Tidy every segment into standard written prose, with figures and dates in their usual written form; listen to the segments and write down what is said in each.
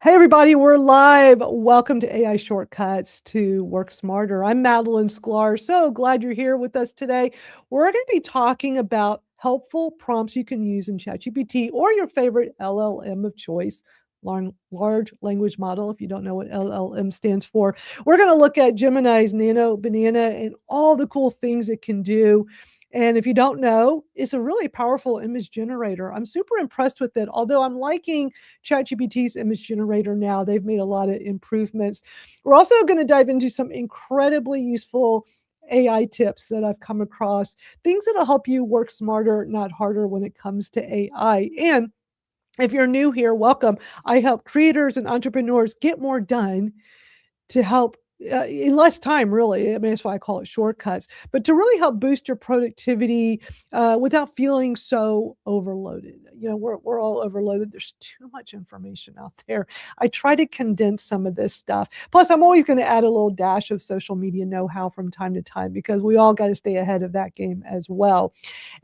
Hey, everybody, we're live. Welcome to AI Shortcuts to Work Smarter. I'm Madeline Sklar. So glad you're here with us today. We're going to be talking about helpful prompts you can use in ChatGPT or your favorite LLM of choice, large language model, if you don't know what LLM stands for. We're going to look at Gemini's Nano Banana and all the cool things it can do. And if you don't know, it's a really powerful image generator. I'm super impressed with it, although I'm liking ChatGPT's image generator now. They've made a lot of improvements. We're also going to dive into some incredibly useful AI tips that I've come across, things that'll help you work smarter, not harder when it comes to AI. And if you're new here, welcome. I help creators and entrepreneurs get more done to help in less time, really. I mean, that's why I call it shortcuts, but to really help boost your productivity without feeling so overloaded. You know, we're all overloaded. There's too much information out there. I try to condense some of this stuff. Plus, I'm always going to add a little dash of social media know-how from time to time because we all got to stay ahead of that game as well.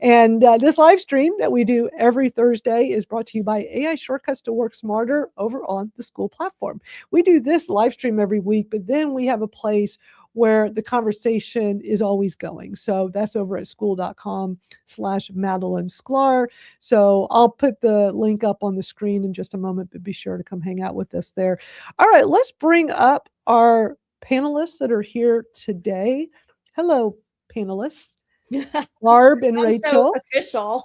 And this live stream that we do every Thursday is brought to you by AI Shortcuts to Work Smarter over on the school platform. We do this live stream every week, but then we have a place where the conversation is always going. So that's over at school.com/Madeline Sklar. So I'll put the link up on the screen in just a moment, but be sure to come hang out with us there. All right, let's bring up our panelists that are here today. Hello, panelists. Barb and Rachel. So official.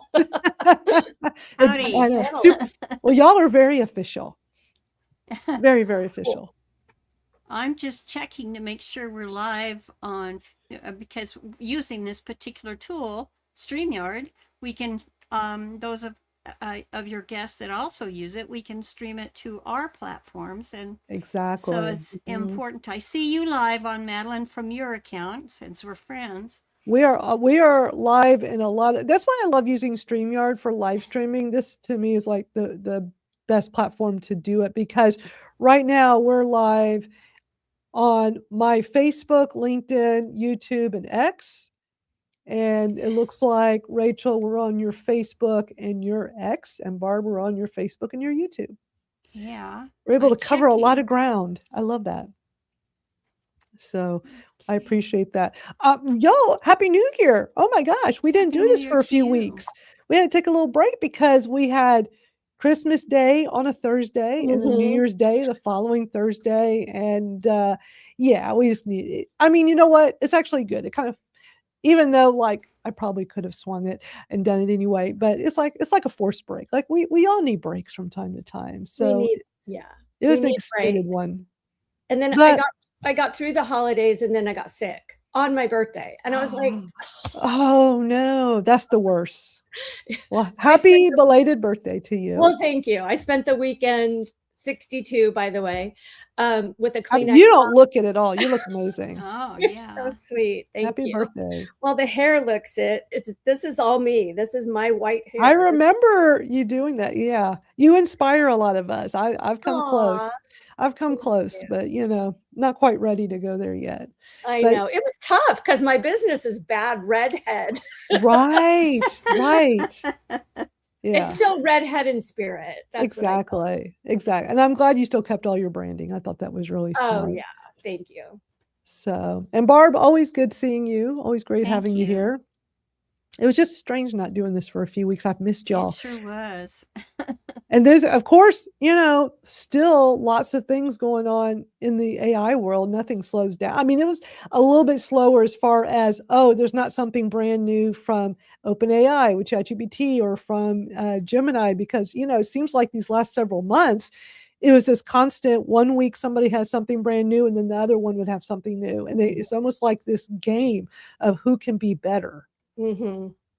Howdy. I know. Well, y'all are very official. Very, very official. I'm just checking to make sure we're live on, because using this particular tool, StreamYard, we can, those of your guests that also use it, we can stream it to our platforms. And exactly. So it's important. I see you live on Madeline from your account since we're friends. We are live in a lot of, that's why I love using StreamYard for live streaming. This to me is like the best platform to do it because right now we're live on my Facebook, LinkedIn, YouTube, and X. And it looks like, Rachel, we're on your Facebook and your X, and Barb, we're on your Facebook and your YouTube. Yeah. We're able to cover a lot of ground. I love that. So I appreciate that. Y'all, Happy New Year. Oh my gosh, we didn't do this for a few weeks. We had to take a little break because we had Christmas Day on a Thursday and then New Year's Day the following Thursday. And yeah, we just need it. I mean, you know what? It's actually good. It kind of, even though like I probably could have swung it and done it anyway, but it's like a forced break. Like we all need breaks from time to time. So it was an extended one. And then I got through the holidays and then I got sick on my birthday. And I was like, oh no, that's the worst. Well, happy belated birthday to you. Well, thank you. I spent the weekend 62, by the way, with a clean. You don't look it at all. You look amazing. Oh, yeah. So sweet. Thank Happy you. birthday. Well, the hair looks it. This is all me. This is my white hair. I remember you doing that. Yeah. You inspire a lot of us. I've come close. I've come close, but you know, not quite ready to go there yet. I know. It was tough because my business is bad redhead. Right. Right. Yeah. It's still redhead in spirit. That's exactly. Exactly. And I'm glad you still kept all your branding. I thought that was really smart. Oh, yeah. Thank you. So, and Barb, always good seeing you. Always great having you here. It was just strange not doing this for a few weeks. I've missed y'all. It sure was. And there's, of course, you know, still lots of things going on in the AI world. Nothing slows down. I mean, it was a little bit slower as far as, oh, there's not something brand new from OpenAI with ChatGPT or from Gemini, because, you know, it seems like these last several months, it was this constant, 1 week somebody has something brand new and then the other one would have something new. And it's almost like this game of who can be better.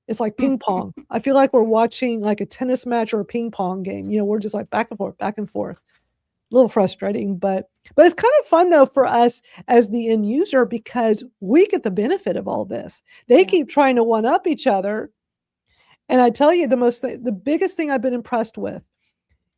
It's like ping pong. I feel like we're watching like a tennis match or a ping pong game. You know, we're just like back and forth, back and forth. A little frustrating, but it's kind of fun though for us as the end user because we get the benefit of all this. They keep trying to one up each other. And I tell you, the biggest thing I've been impressed with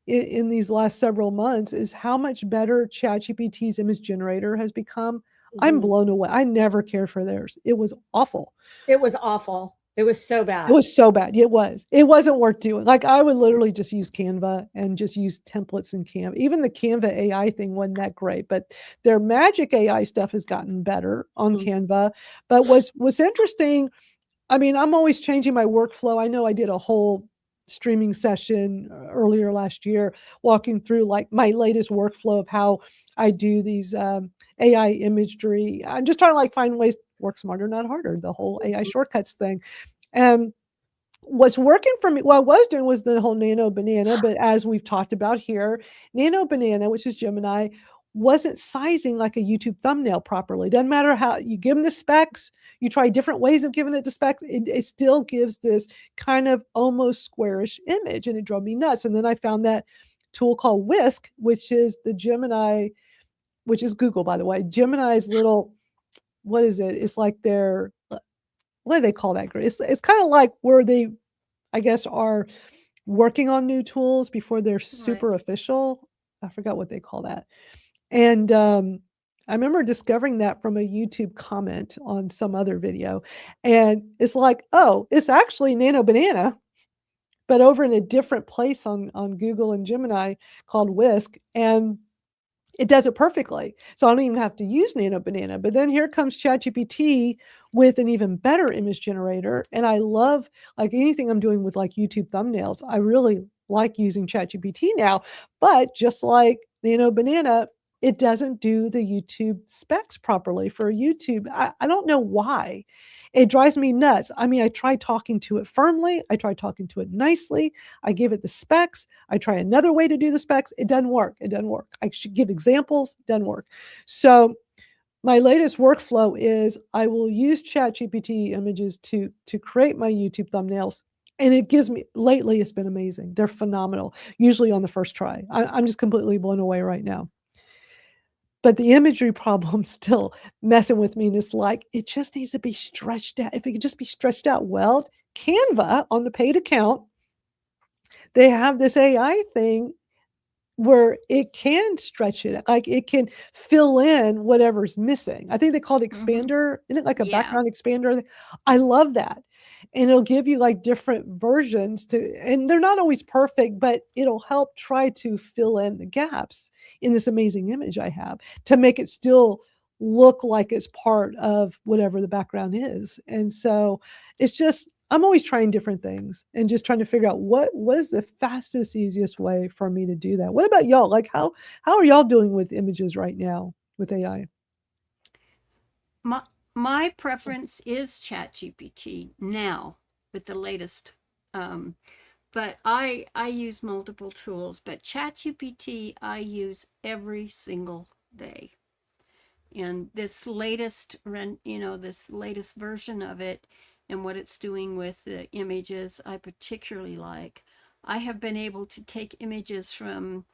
in these last several months is how much better ChatGPT's image generator has become. I'm blown away. I never cared for theirs. It was awful. It was awful. It was so bad. It was so bad. It was. It wasn't worth doing. Like, I would literally just use Canva and just use templates in Canva. Even the Canva AI thing wasn't that great, but their Magic AI stuff has gotten better on Canva. But what's interesting, I mean, I'm always changing my workflow. I know I did a whole streaming session earlier last year, walking through like my latest workflow of how I do these AI imagery. I'm just trying to like find ways to work smarter, not harder, the whole AI shortcuts thing. And what's working for me, what I was doing was the whole Nano Banana, but as we've talked about here, Nano Banana, which is Gemini, wasn't sizing like a YouTube thumbnail properly. Doesn't matter how you give them the specs, you try different ways of giving it the specs, it still gives this kind of almost squarish image, and it drove me nuts. And then I found that tool called Whisk, which is the Gemini, which is Google, by the way, Gemini's little, what is it? It's like their, what do they call that? It's kind of like where they, I guess, are working on new tools before they're super official. I forgot what they call that. And I remember discovering that from a YouTube comment on some other video. And it's like, oh, it's actually Nano Banana, but over in a different place on Google and Gemini called Whisk. And it does it perfectly. So I don't even have to use Nano Banana. But then here comes ChatGPT with an even better image generator. And I love, like, anything I'm doing with like YouTube thumbnails, I really like using ChatGPT now. But just like Nano Banana, it doesn't do the YouTube specs properly for YouTube. I don't know why. It drives me nuts. I mean, I try talking to it firmly. I try talking to it nicely. I give it the specs. I try another way to do the specs. It doesn't work. It doesn't work. I should give examples. It doesn't work. So my latest workflow is I will use ChatGPT images to create my YouTube thumbnails. And it gives me, lately, it's been amazing. They're phenomenal, usually on the first try. I'm just completely blown away right now. But the imagery problem's still messing with me, and it's like, it just needs to be stretched out. If it could just be stretched out well, Canva on the paid account, they have this AI thing where it can stretch it, like it can fill in whatever's missing. I think they called it expander. Isn't it like a background expander? I love that. And it'll give you like different versions to, and they're not always perfect, but it'll help try to fill in the gaps in this amazing image I have to make it still look like it's part of whatever the background is. And so it's just, I'm always trying different things and just trying to figure out what is the fastest, easiest way for me to do that. What about y'all? Like, how are y'all doing with images right now with AI? My preference is ChatGPT now with the latest. But I use multiple tools, but ChatGPT I use every single day. And this latest version of it and what it's doing with the images I particularly like. I have been able to take images from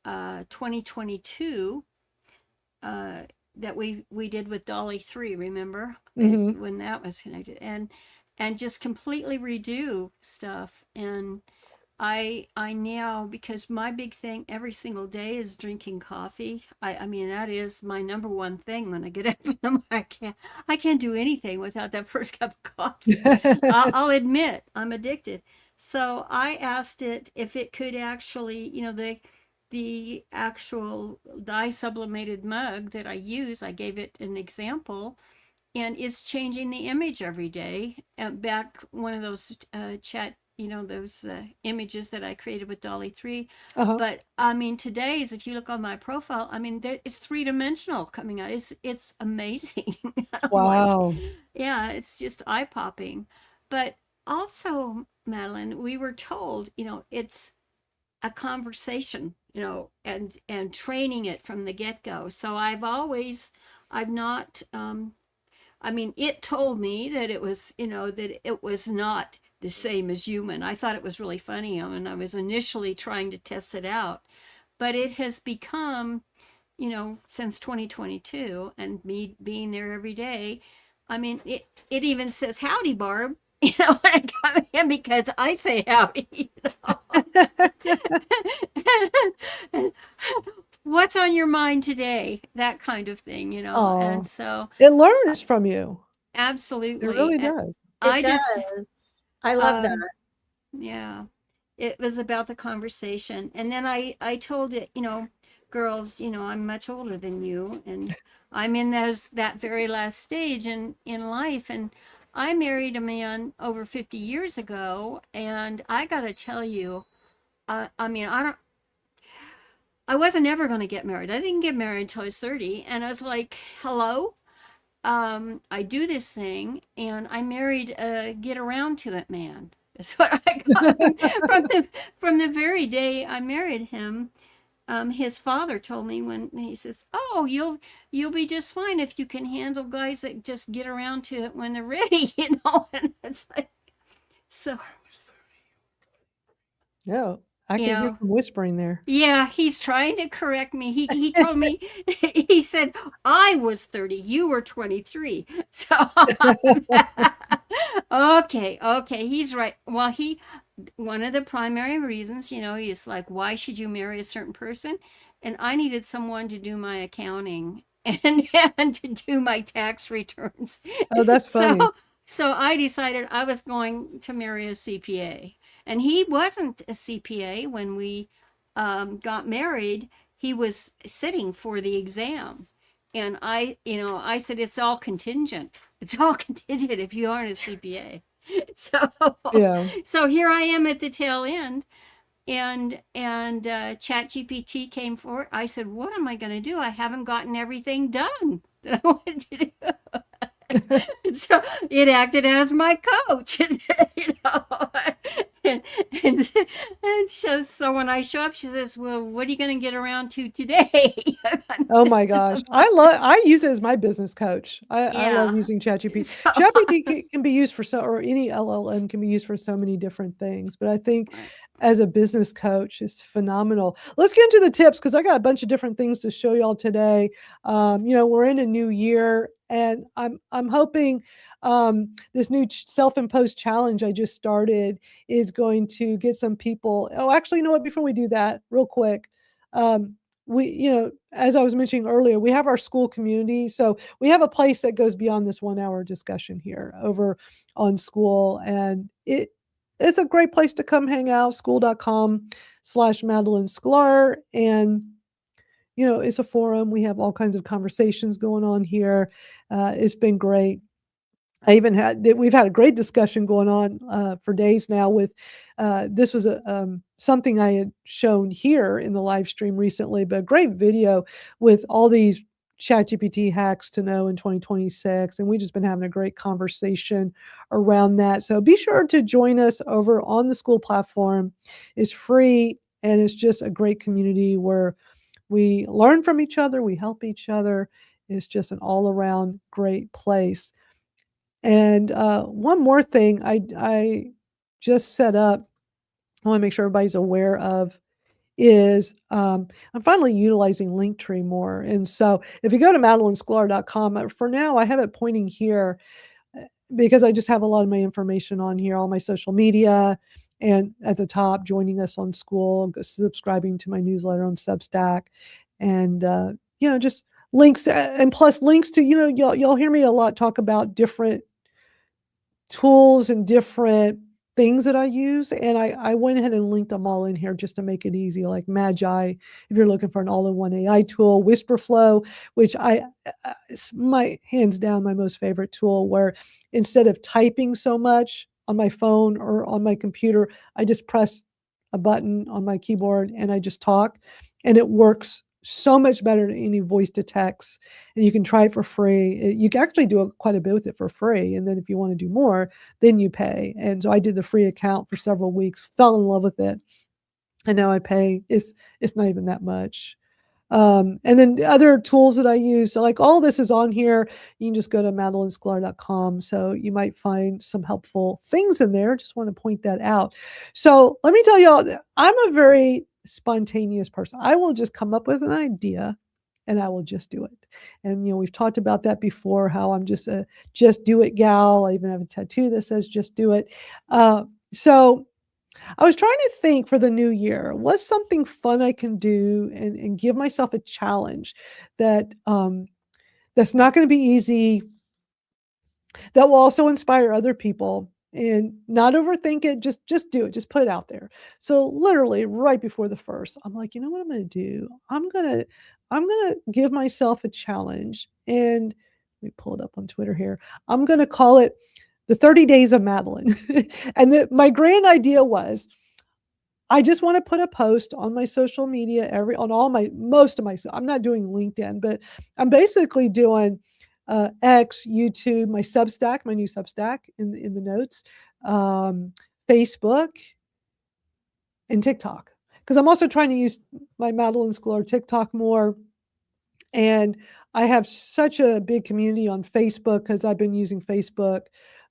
2022 that we did with Dolly 3, remember? When that was connected, and just completely redo stuff. And I now, because my big thing every single day is drinking coffee. I mean, that is my number one thing when I get up in the morning. I can't do anything without that first cup of coffee. I'll admit I'm addicted. So I asked it if it could actually, the actual dye sublimated mug that I use, I gave it an example, and it's changing the image every day. Back one of those those images that I created with Dolly 3. But I mean, today's, if you look on my profile, I mean, it's three-dimensional coming out. It's amazing. Wow. Like, yeah, it's just eye-popping. But also, Madeline, we were told, it's a conversation, and training it from the get-go. So I've not, I mean, it told me that it was, that it was not the same as human. I thought it was really funny when I was initially trying to test it out, but it has become, since 2022 and me being there every day. I mean, it even says, "Howdy, Barb." When I come in, because I say howdy. What's on your mind today? That kind of thing, Oh, and so it learns from you. absolutely. It really does. I It just, does. I love that. yeah, it was about the conversation. And then I told it, girls, I'm much older than you, and I'm in that very last stage in life. And I married a man over 50 years ago, and I got to tell you, I mean, I wasn't ever going to get married. I didn't get married until I was 30, and I was like, hello. I do this thing, and I married a get around to it man. That's what I got from the very day I married him. His father told me, when he says, "Oh, you'll be just fine if you can handle guys that just get around to it when they're ready," And it's like, so No, I you can hear know, some whispering there. yeah, he's trying to correct me. He told me, he said, I was 30, you were 23. So okay, he's right. Well, one of the primary reasons, he's like, why should you marry a certain person? And I needed someone to do my accounting and to do my tax returns. Oh, that's funny. So I decided I was going to marry a CPA. And he wasn't a CPA when we got married. He was sitting for the exam. And I said, it's all contingent. It's all contingent if you aren't a CPA. So, Yeah. so here I am at the tail end, and ChatGPT came forward. I said, what am I going to do? I haven't gotten everything done that I wanted to do. And so it acted as my coach, you know. and, and, and so when I show up, she says, "Well, what are you going to get around to today?" Oh my gosh. I use it as my business coach. I love Yeah. using ChatGPT. So, ChatGPT can be used for or any LLM can be used for so many different things. But I think right. as a business coach, it's phenomenal. Let's get into the tips because I got a bunch of different things to show y'all today. We're in a new year, and I'm hoping this new self-imposed challenge I just started is going to get some people. Oh, actually, you know what? Before we do that, real quick. As I was mentioning earlier, we have our school community. So we have a place that goes beyond this 1 hour discussion here over on school. And it's a great place to come hang out, school.com/Madeline Sklar. And, it's a forum. We have all kinds of conversations going on here. It's been great. We've had a great discussion going on for days now with, this was something I had shown here in the live stream recently, but a great video with all these ChatGPT hacks to know in 2026. And we've just been having a great conversation around that. So be sure to join us over on the school platform. It's free, and it's just a great community where we learn from each other, we help each other. It's just an all around great place. And one more thing I just set up, I want to make sure everybody's aware of, is I'm finally utilizing Linktree more. And so if you go to MadelineSklar.com, for now I have it pointing here because I just have a lot of my information on here, all my social media, and at the top, joining us on school, subscribing to my newsletter on Substack, and just links, and plus links to, y'all hear me a lot talk about different tools and different things that I use. And I went ahead and linked them all in here just to make it easy, like Magi, if you're looking for an all-in-one AI tool, Whisperflow, which it's my hands down my most favorite tool, where instead of typing so much on my phone or on my computer, I just press a button on my keyboard and I just talk, and it works so much better than any voice to text. And you can try it for free. You can actually do quite a bit with it for free. And then if you want to do more, then you pay. And so I did the free account for several weeks, fell in love with it. And now I pay. It's not even that much. And then other tools that I use. So like all this is on here. You can just go to MadelineSklar.com. So you might find some helpful things in there. Just want to point that out. So let me tell y'all, I'm a very spontaneous person. I will just come up with an idea and I will just do it. And, we've talked about that before, how I'm just a just do it gal. I even have a tattoo that says just do it. So I was trying to think for the new year, what's something fun I can do and give myself a challenge that that's not going to be easy, that will also inspire other people. And not overthink it, just do it, just put it out there. So literally right before the first, I'm like, you know what I'm going to do? I'm going to give myself a challenge, and let me pull it up on Twitter here. I'm going to call it the 30 days of Madeline. And my grand idea was, I just want to put a post on my social media on all my most of my. I'm not doing LinkedIn, but I'm basically doing X, YouTube, my Substack, my new Substack in the notes, um, Facebook, and TikTok. Because I'm also trying to use my Madeline Sklar TikTok more, and I have such a big community on Facebook because I've been using Facebook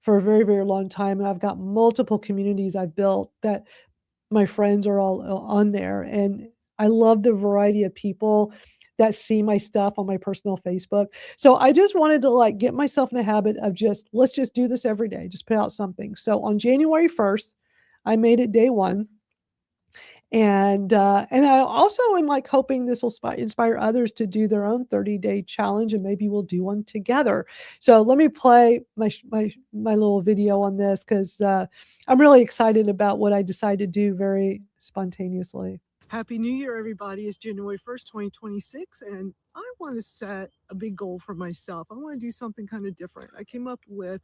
for a very, very long time, and I've got multiple communities I've built that my friends are all on there, and I love the variety of people that see my stuff on my personal Facebook. So I just wanted to like get myself in the habit of let's just do this every day, just put out something. So on January 1st, I made it day one. And I also am like hoping this will inspire others to do their own 30-day challenge, and maybe we'll do one together. So let me play my little video on this, because I'm really excited about what I decided to do very spontaneously. Happy New Year, everybody. It's January 1st, 2026, and I want to set a big goal for myself. I want to do something kind of different. I came up with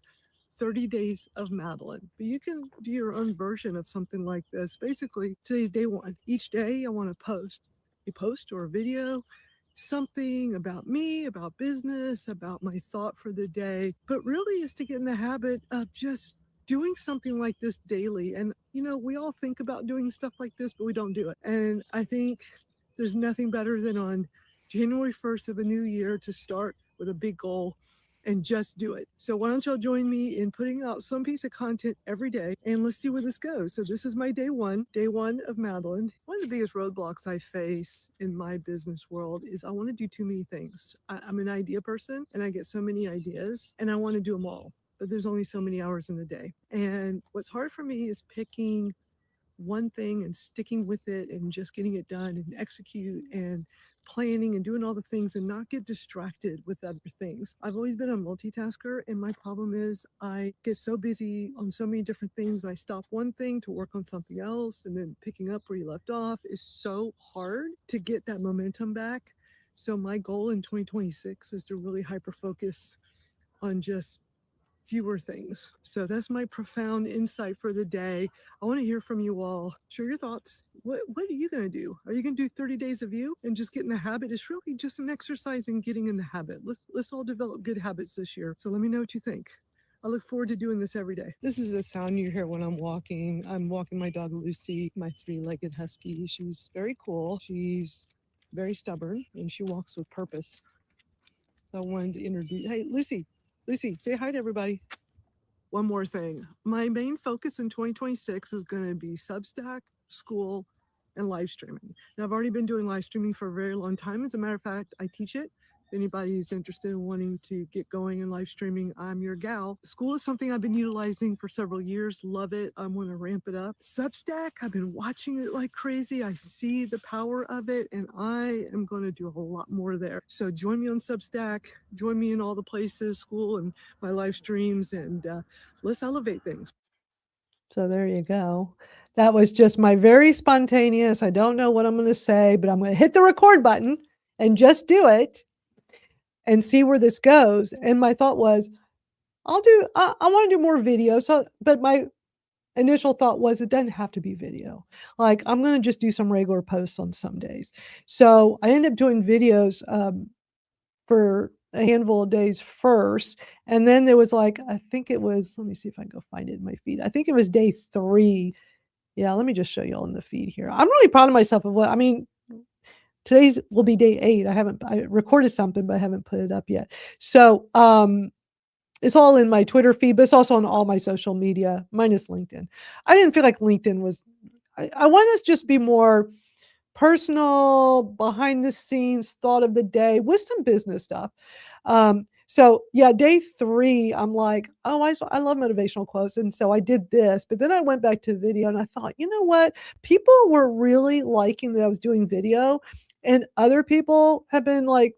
30 days of Madeline, but you can do your own version of something like this. Basically, today's day one. Each day I want to post a post or a video, something about me, about business, about my thought for the day, but really is to get in the habit of just doing something like this daily. And we all think about doing stuff like this, but we don't do it. And I think there's nothing better than on January 1st of a new year to start with a big goal and just do it. So why don't y'all join me in putting out some piece of content every day, and let's see where this goes. So this is my day one of Madeline. One of the biggest roadblocks I face in my business world is I want to do too many things. I'm an idea person, and I get so many ideas, and I want to do them all, but there's only so many hours in the day. And what's hard for me is picking one thing and sticking with it and just getting it done and execute and planning and doing all the things and not get distracted with other things. I've always been a multitasker, and my problem is I get so busy on so many different things. I stop one thing to work on something else, and then picking up where you left off is so hard to get that momentum back. So my goal in 2026 is to really hyper focus on just fewer things. So that's my profound insight for the day. I want to hear from you all. Share your thoughts. What are you going to do? Are you going to do 30 days of you and just get in the habit? It's really just an exercise in getting in the habit. Let's all develop good habits this year. So let me know what you think. I look forward to doing this every day. This is the sound you hear when I'm walking. I'm walking my dog Lucy, my 3-legged husky. She's very cool. She's very stubborn, and she walks with purpose. So I wanted to introduce. Hey, Lucy, say hi to everybody. One more thing. My main focus in 2026 is going to be Substack, school, and live streaming. Now, I've already been doing live streaming for a very long time. As a matter of fact, I teach it. If anybody's interested in wanting to get going in live streaming, I'm your gal. School is something I've been utilizing for several years. Love it. I want to ramp it up. Substack, I've been watching it like crazy. I see the power of it, and I am going to do a lot more there. So join me on Substack. Join me in all the places, school and my live streams, and let's elevate things. So there you go. That was just my very spontaneous. I don't know what I'm going to say, but I'm going to hit the record button and just do it and see where this goes. And my thought was, I want to do more video. So, but my initial thought was it doesn't have to be video. Like, I'm going to just do some regular posts on some days. So I ended up doing videos for a handful of days first. And then there was like, I think it was, let me see if I can go find it in my feed. I think it was day 3. Yeah, let me just show you all in the feed here. I'm really proud of myself of today's will be day 8. I recorded something, but I haven't put it up yet. So it's all in my Twitter feed, but it's also on all my social media, minus LinkedIn. I didn't feel like LinkedIn was, I want us just be more personal, behind the scenes thought of the day with some business stuff. So yeah, day 3, I'm like, oh, I love motivational quotes. And so I did this, but then I went back to video and I thought, you know what? People were really liking that I was doing video, and other people have been like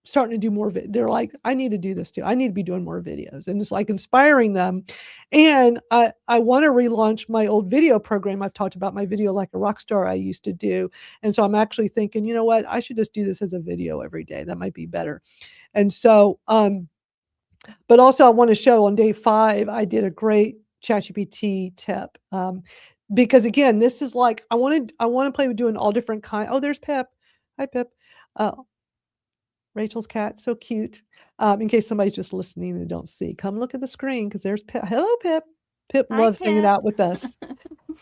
starting to do more. They're like, I need to do this too. I need to be doing more videos, and it's like inspiring them. And I want to relaunch my old video program. I've talked about my video like a rock star I used to do, and so I'm actually thinking, you know what, I should just do this as a video every day. That might be better. And so, but also I want to show on day 5, I did a great ChatGPT tip. Because again, this is like, I want to play with doing all different kind. Oh, there's Pip. Hi, Pip. Rachel's cat, so cute. In case somebody's just listening and don't see, come look at the screen because there's Pip. Hello, Pip. Pip Hi, loves hanging Pip. out with us.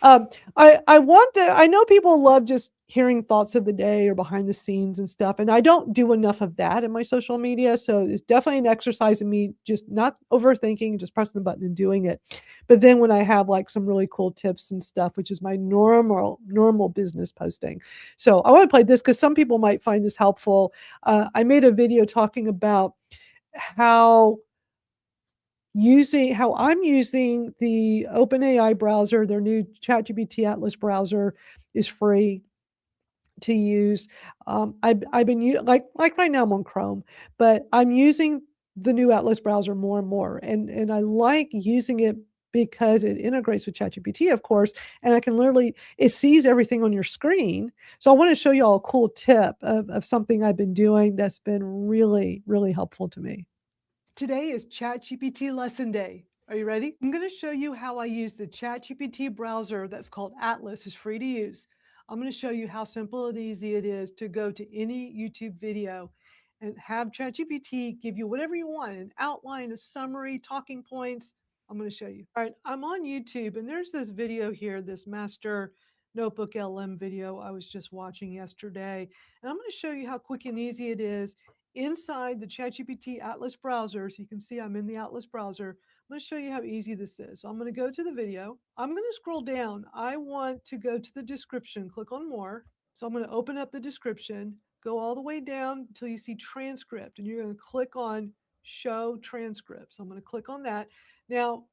I know people love just hearing thoughts of the day or behind the scenes and stuff, and I don't do enough of that in my social media. So it's definitely an exercise in me just not overthinking, just pressing the button and doing it. But then when I have like some really cool tips and stuff, which is my normal business posting. So I want to play this because some people might find this helpful. I made a video talking about how I'm using the OpenAI browser. Their new ChatGPT Atlas browser is free to use. I've been like right now I'm on Chrome, but I'm using the new Atlas browser more and more, and I like using it because it integrates with ChatGPT, of course, and I can literally it sees everything on your screen. So I want to show you all a cool tip of something I've been doing that's been really, really helpful to me. Today is ChatGPT lesson day. Are you ready? I'm going to show you how I use the ChatGPT browser that's called Atlas. It's free to use. I'm going to show you how simple and easy it is to go to any YouTube video and have ChatGPT give you whatever you want, an outline, a summary, talking points. I'm going to show you. All right, I'm on YouTube and there's this video here, this master notebook LM video I was just watching yesterday. And I'm going to show you how quick and easy it is inside the ChatGPT Atlas browser. So you can see I'm in the Atlas browser. I'm going to show you how easy this is. So I'm going to go to the video. I'm going to scroll down. I want to go to the description, click on more. So I'm going to open up the description, go all the way down until you see transcript, and you're going to click on show transcript. So I'm going to click on that. Now,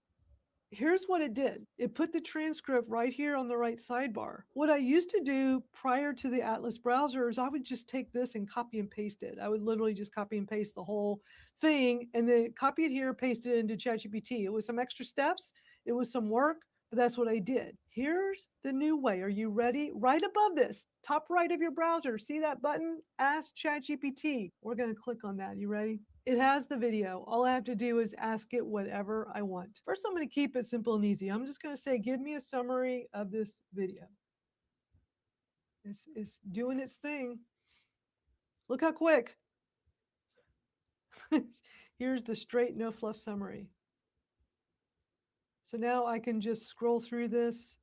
here's what it did. It put the transcript right here on the right sidebar. What I used to do prior to the Atlas browser is I would just take this and copy and paste it. I would literally just copy and paste the whole thing and then copy it here, paste it into ChatGPT. It was some extra steps. It was some work, but that's what I did. Here's the new way. Are you ready? Right above this, top right of your browser, see that button? Ask ChatGPT. We're going to click on that. You ready? It has the video. All I have to do is ask it whatever I want. First, I'm going to keep it simple and easy. I'm just going to say, give me a summary of this video. It's doing its thing. Look how quick. Here's the straight, no fluff summary. So now I can just scroll through this.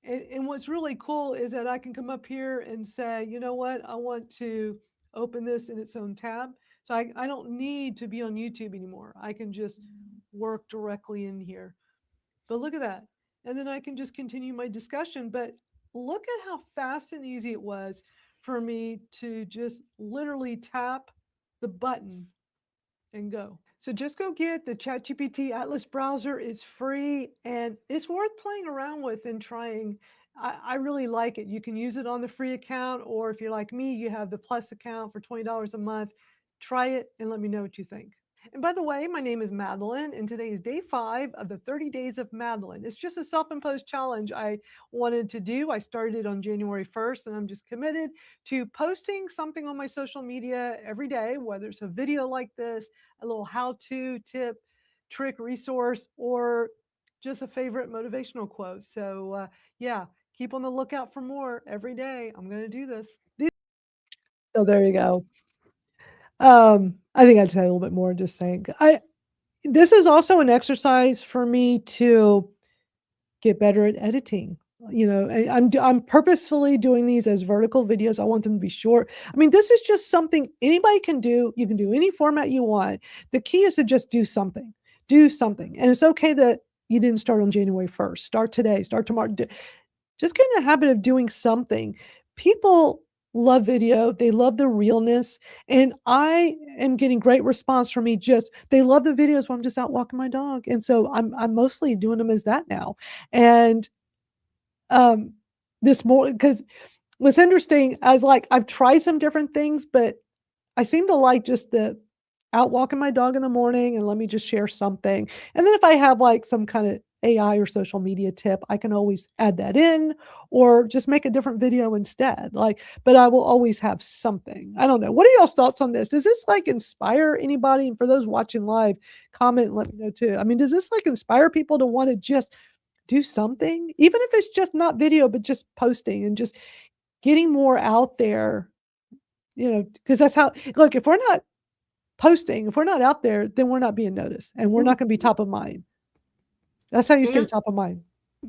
And what's really cool is that I can come up here and say, you know what, I want to open this in its own tab. So I don't need to be on YouTube anymore. I can just work directly in here. But look at that. And then I can just continue my discussion. But look at how fast and easy it was for me to just literally tap the button and go. So just go get the ChatGPT Atlas browser. It's free and it's worth playing around with and trying. I really like it. You can use it on the free account, or if you're like me, you have the Plus account for $20 a month. Try it and let me know what you think. And by the way, my name is Madeline, and today is day 5 of the 30 Days of Madeline. It's just a self-imposed challenge I wanted to do. I started it on January 1st, and I'm just committed to posting something on my social media every day, whether it's a video like this, a little how-to tip, trick, resource, or just a favorite motivational quote. So yeah, keep on the lookout for more every day. I'm going to do this. So there you go. I think I just had a little bit more just saying. This is also an exercise for me to get better at editing. You know, I'm purposefully doing these as vertical videos. I want them to be short. I mean, this is just something anybody can do. You can do any format you want. The key is to just do something. Do something. And it's okay that you didn't start on January 1st. Start today, start tomorrow. Just get in the habit of doing something. People love video. They love the realness. And I am getting great response from me. They love the videos when I'm just out walking my dog. And so I'm mostly doing them as that now. And this more, because what's interesting, I was like, I've tried some different things, but I seem to like just the out walking my dog in the morning and let me just share something. And then if I have like some kind of AI or social media tip, I can always add that in or just make a different video instead. Like, but I will always have something. I don't know. What are y'all's thoughts on this? Does this like inspire anybody? And for those watching live, comment and let me know too. I mean, does this like inspire people to want to just do something, even if it's just not video, but just posting and just getting more out there, because that's how, look, if we're not posting, if we're not out there, then we're not being noticed and we're not going to be top of mind. That's how you stay top of mind.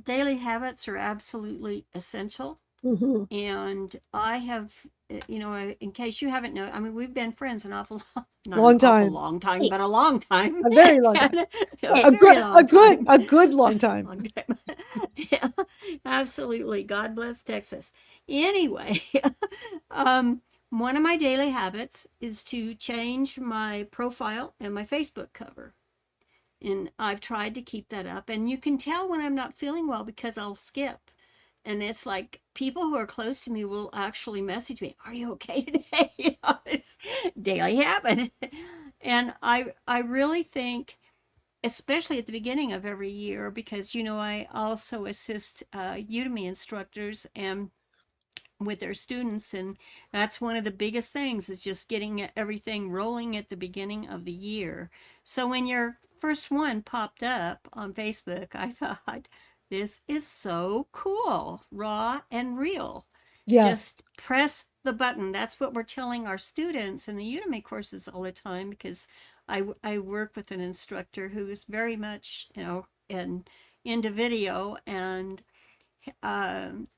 Daily habits are absolutely essential. And I have, in case you haven't known, I mean, we've been friends an awful long time, but a long time, a very long time, a good long time. Yeah, absolutely. God bless Texas. Anyway, one of my daily habits is to change my profile and my Facebook cover. And I've tried to keep that up. And you can tell when I'm not feeling well because I'll skip. And it's like people who are close to me will actually message me, "Are you okay today?" It's daily habit. And I really think, especially at the beginning of every year, because, I also assist Udemy instructors and with their students, and that's one of the biggest things is just getting everything rolling at the beginning of the year. So when your first one popped up on Facebook, I thought, this is so cool, raw and real. Just press the button. That's what we're telling our students in the Udemy courses all the time, because I work with an instructor who is very much, into video, and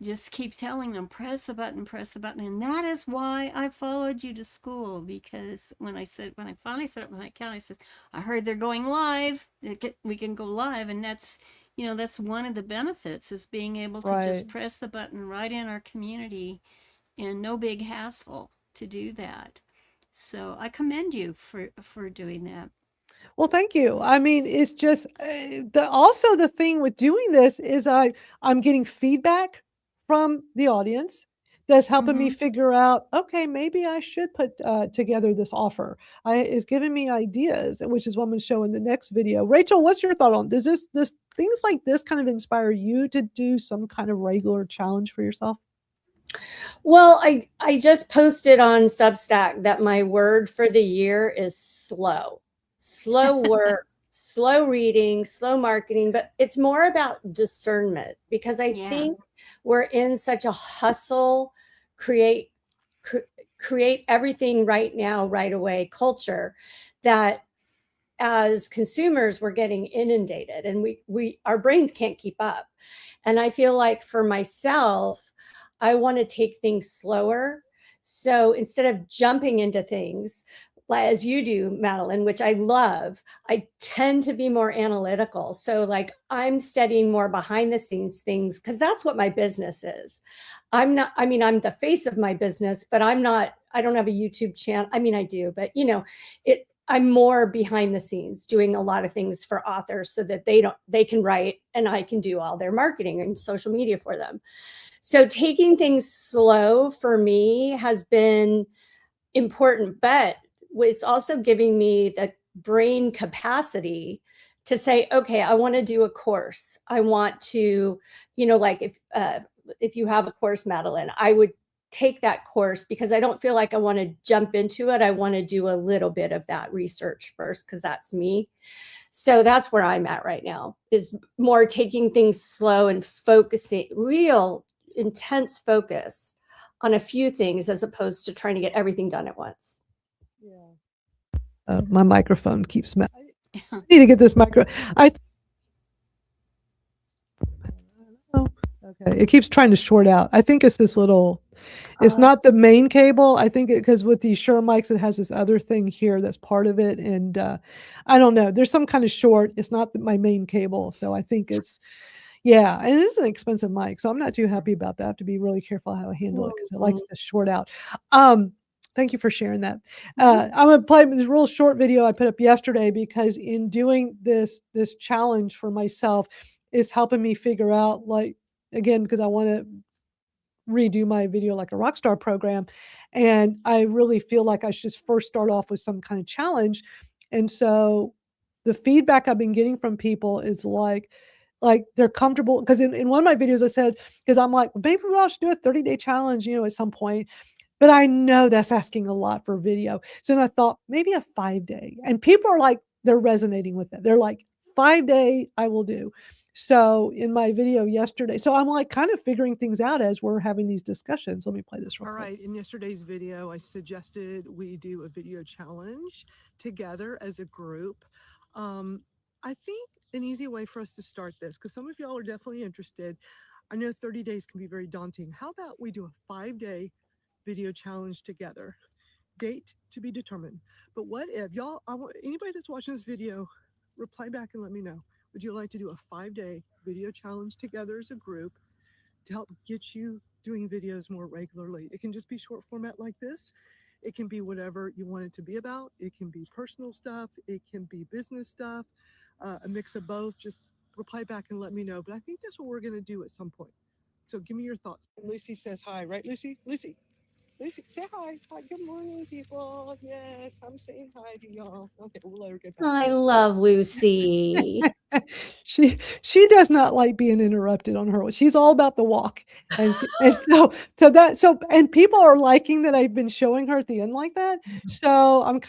just keep telling them, press the button. And that is why I followed you to school, because when I finally set up my account, I said, I heard they're going live. We can go live. And that's one of the benefits, is being able to just press the button right in our community, and no big hassle to do that. So I commend you for doing that. Well, thank you. I mean, it's just also the thing with doing this is I'm getting feedback from the audience that's helping me figure out, okay, maybe I should put together this offer. Is giving me ideas, which is what I'm going to show in the next video. Rachel, what's your thought on, does this things like this kind of inspire you to do some kind of regular challenge for yourself? Well, I just posted on Substack that my word for the year is slow. Slow work, slow reading, slow marketing, but it's more about discernment, because I think we're in such a hustle, create everything right now, right away culture, that as consumers we're getting inundated, and our brains can't keep up. And I feel like for myself, I want to take things slower. So instead of jumping into things, as you do, Madeline, which I love, I tend to be more analytical. So like I'm studying more behind the scenes things, because that's what my business is. I'm the face of my business, but I don't have a YouTube channel. I mean, I do, but I'm more behind the scenes doing a lot of things for authors so that they can write and I can do all their marketing and social media for them. So taking things slow for me has been important, but it's also giving me the brain capacity to say, okay, I want to do a course. I want to, like if you have a course, Madeline, I would take that course because I don't feel like I want to jump into it. I want to do a little bit of that research first, because that's me. So that's where I'm at right now, is more taking things slow and focusing, real intense focus on a few things, as opposed to trying to get everything done at once. My microphone keeps I need to get this okay, it keeps trying to short out. I think it's this little, it's not the main cable. I think because with these Shure mics, it has this other thing here that's part of it. And I don't know, there's some kind of short. It's not my main cable. So I think it's, and it is an expensive mic. So I'm not too happy about that. I have to be really careful how I handle it, because it likes to short out. Thank you for sharing that. I'm going to play this real short video I put up yesterday, because in doing this challenge for myself is helping me figure out, like, again, because I want to redo my video like a rock star program. And I really feel like I should first start off with some kind of challenge. And so the feedback I've been getting from people is like they're comfortable because in one of my videos I said, because I'm like, maybe we all should do a 30-day challenge, at some point. But I know that's asking a lot for video. So then I thought maybe a 5-day. And people are like, they're resonating with it. They're like, 5-day, I will do. So in my video yesterday, so I'm like kind of figuring things out as we're having these discussions. Let me play this real quick. All right. In yesterday's video, I suggested we do a video challenge together as a group. I think an easy way for us to start this, because some of y'all are definitely interested. I know 30 days can be very daunting. How about we do a 5-day video challenge together? Date to be determined. But what if y'all, anybody that's watching this video, reply back and let me know. Would you like to do a 5-day video challenge together as a group to help get you doing videos more regularly? It can just be short format like this. It can be whatever you want it to be about. It can be personal stuff. It can be business stuff, a mix of both. Just reply back and let me know. But I think that's what we're going to do at some point. So give me your thoughts. Lucy says hi, right, Lucy? Lucy, say hi. Hi, good morning, people. Yes, I'm saying hi to y'all. Okay, we'll let her get back. I love Lucy. She does not like being interrupted on her. She's all about the walk, and and people are liking that I've been showing her at the end like that. So I'm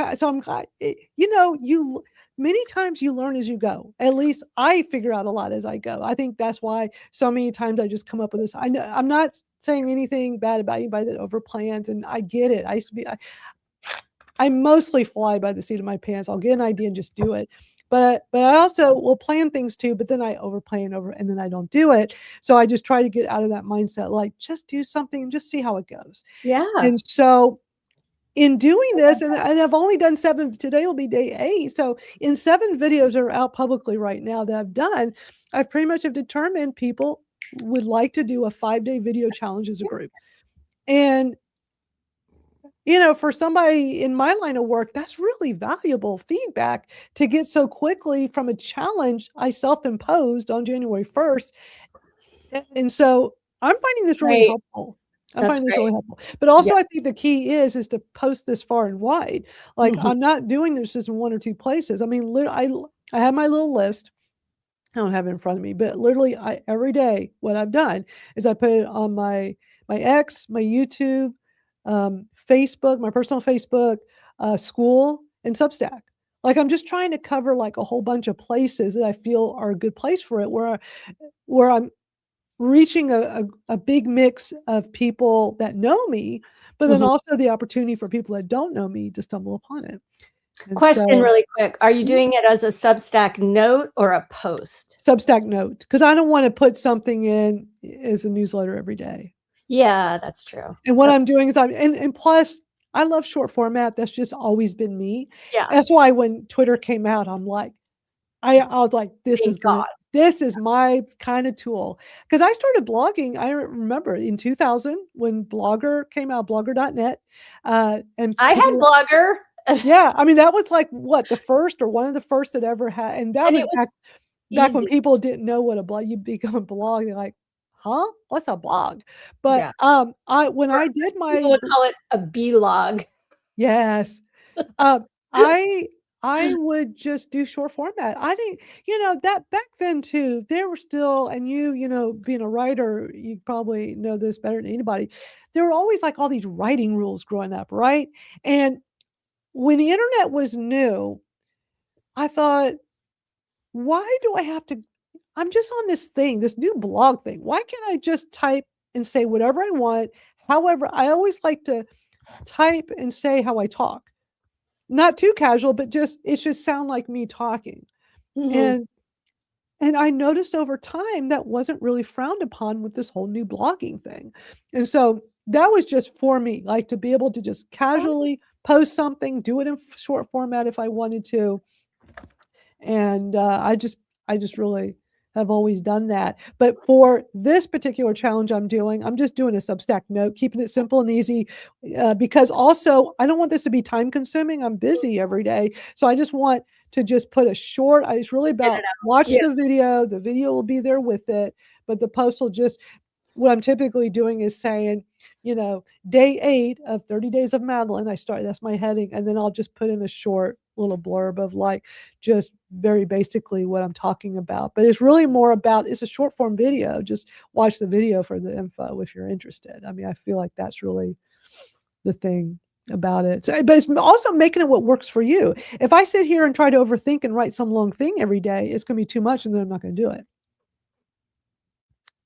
many times you learn as you go. At least I figure out a lot as I go. I think that's why so many times I just come up with this. I know I'm not saying anything bad about anybody that overplans, and I get it. I used to be. I mostly fly by the seat of my pants. I'll get an idea and just do it. But I also will plan things too, but then I overplan and then I don't do it. So I just try to get out of that mindset, like just do something and just see how it goes. Yeah. And so in doing this, and I've only done 7, today will be day 8. So in 7 videos that are out publicly right now that I've done, I pretty much have determined people would like to do a 5-day video challenge as a group. And for somebody in my line of work, that's really valuable feedback to get so quickly from a challenge I self-imposed on January 1st. And so I'm finding this really helpful. I'm finding this really helpful. But also I think the key is to post this far and wide. Like I'm not doing this just in 1 or 2 places. I mean, I have my little list. I don't have it in front of me, but literally every day what I've done is I put it on my X, my YouTube, Facebook, my personal Facebook, school, and Substack. Like I'm just trying to cover like a whole bunch of places that I feel are a good place for it, where I'm reaching a big mix of people that know me, but then also the opportunity for people that don't know me to stumble upon it. And Question really quick. Are you doing it as a Substack note or a post? Substack note, because I don't want to put something in as a newsletter every day. Yeah, that's true. And what I'm doing is and plus I love short format. That's just always been me. Yeah. That's why when Twitter came out, I'm like, I was like, this is my kind of tool. Because I started blogging. I remember in 2000 when Blogger came out, blogger.net. And I had Blogger. Yeah. I mean, that was like what, the first or one of the first that ever had. And that was back when people didn't know what a blog, you become a blog. They're like, huh? What's a blog? But when I did my, people would call it a B-log. Yes. I would just do short format. I didn't, that back then too, there were still, and being a writer, you probably know this better than anybody. There were always like all these writing rules growing up, right? And when the internet was new, I thought, why do I have to, I'm just on this new blog thing. Why can't I just type and say whatever I want? However, I always like to type and say how I talk. Not too casual, but it should sound like me talking. And I noticed over time that wasn't really frowned upon with this whole new blogging thing. And so that was just for me, like to be able to just casually post something, do it in short format if I wanted to. And I just really have always done that. But for this particular challenge I'm just doing a Substack note, keeping it simple and easy, because also I don't want this to be time consuming. I'm busy every day. So I just want to just put it's really about watch the video will be there with it, but the post will just, what I'm typically doing is saying, day 8 of 30 Days of Madeline. That's my heading. And then I'll just put in a short little blurb of like just very basically what I'm talking about. But it's really more about, it's a short form video. Just watch the video for the info if you're interested. I mean, I feel like that's really the thing about it. So, but it's also making it what works for you. If I sit here and try to overthink and write some long thing every day, it's going to be too much and then I'm not going to do it.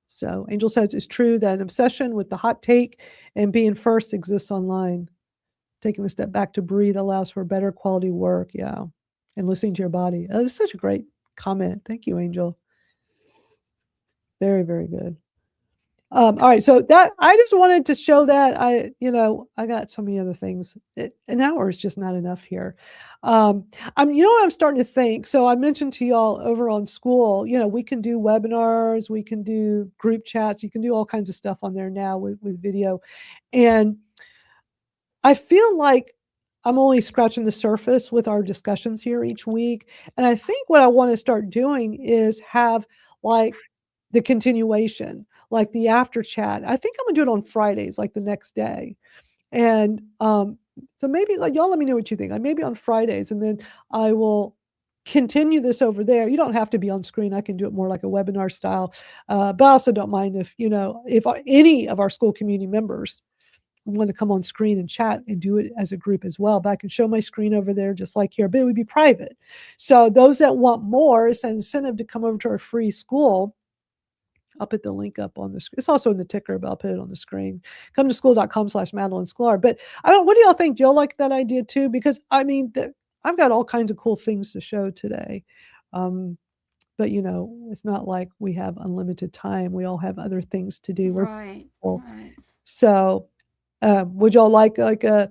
So Angel says it's true that an obsession with the hot take and being first exists online. Taking a step back to breathe allows for better quality work. Yeah. And listening to your body. Oh, it's such a great comment. Thank you, Angel. Very, very good. All right. So that I just wanted to show that I got so many other things. An hour is just not enough here. I'm starting to think. So I mentioned to y'all over on school, we can do webinars, we can do group chats, you can do all kinds of stuff on there now with video. And I feel like I'm only scratching the surface with our discussions here each week. And I think what I want to start doing is have like the continuation, like the after chat. I think I'm gonna do it on Fridays, like the next day. And so maybe like y'all let me know what you think. Like maybe on Fridays, and then I will continue this over there. You don't have to be on screen. I can do it more like a webinar style. But I also don't mind if any of our school community members want to come on screen and chat and do it as a group as well. But I can show my screen over there just like here, but it would be private. So those that want more, it's an incentive to come over to our free school. I'll put the link up on the screen. It's also in the ticker, but I'll put it on the screen. Come to school.com/Madeline Sklar. But what do y'all think? Do y'all like that idea too? Because I mean, I've got all kinds of cool things to show today. But it's not like we have unlimited time. We all have other things to do. Right. Right. So would y'all like a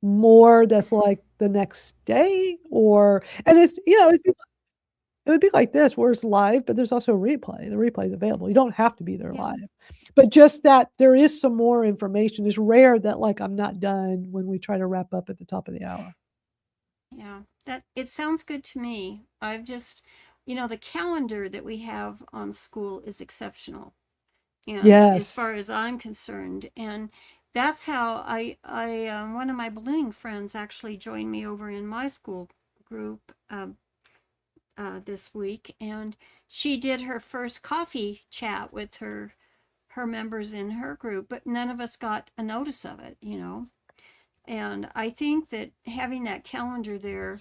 more that's like the next day, and it's it would be like this where it's live, but there's also a replay. The replay is available. You don't have to be there live, but just that there is some more information. It's rare that like I'm not done when we try to wrap up at the top of the hour. Yeah, that it sounds good to me. I've just, the calendar that we have on school is exceptional. And as far as I'm concerned, and that's how one of my ballooning friends actually joined me over in my school group this week, and she did her first coffee chat with her members in her group, but none of us got a notice of it, And I think that having that calendar there,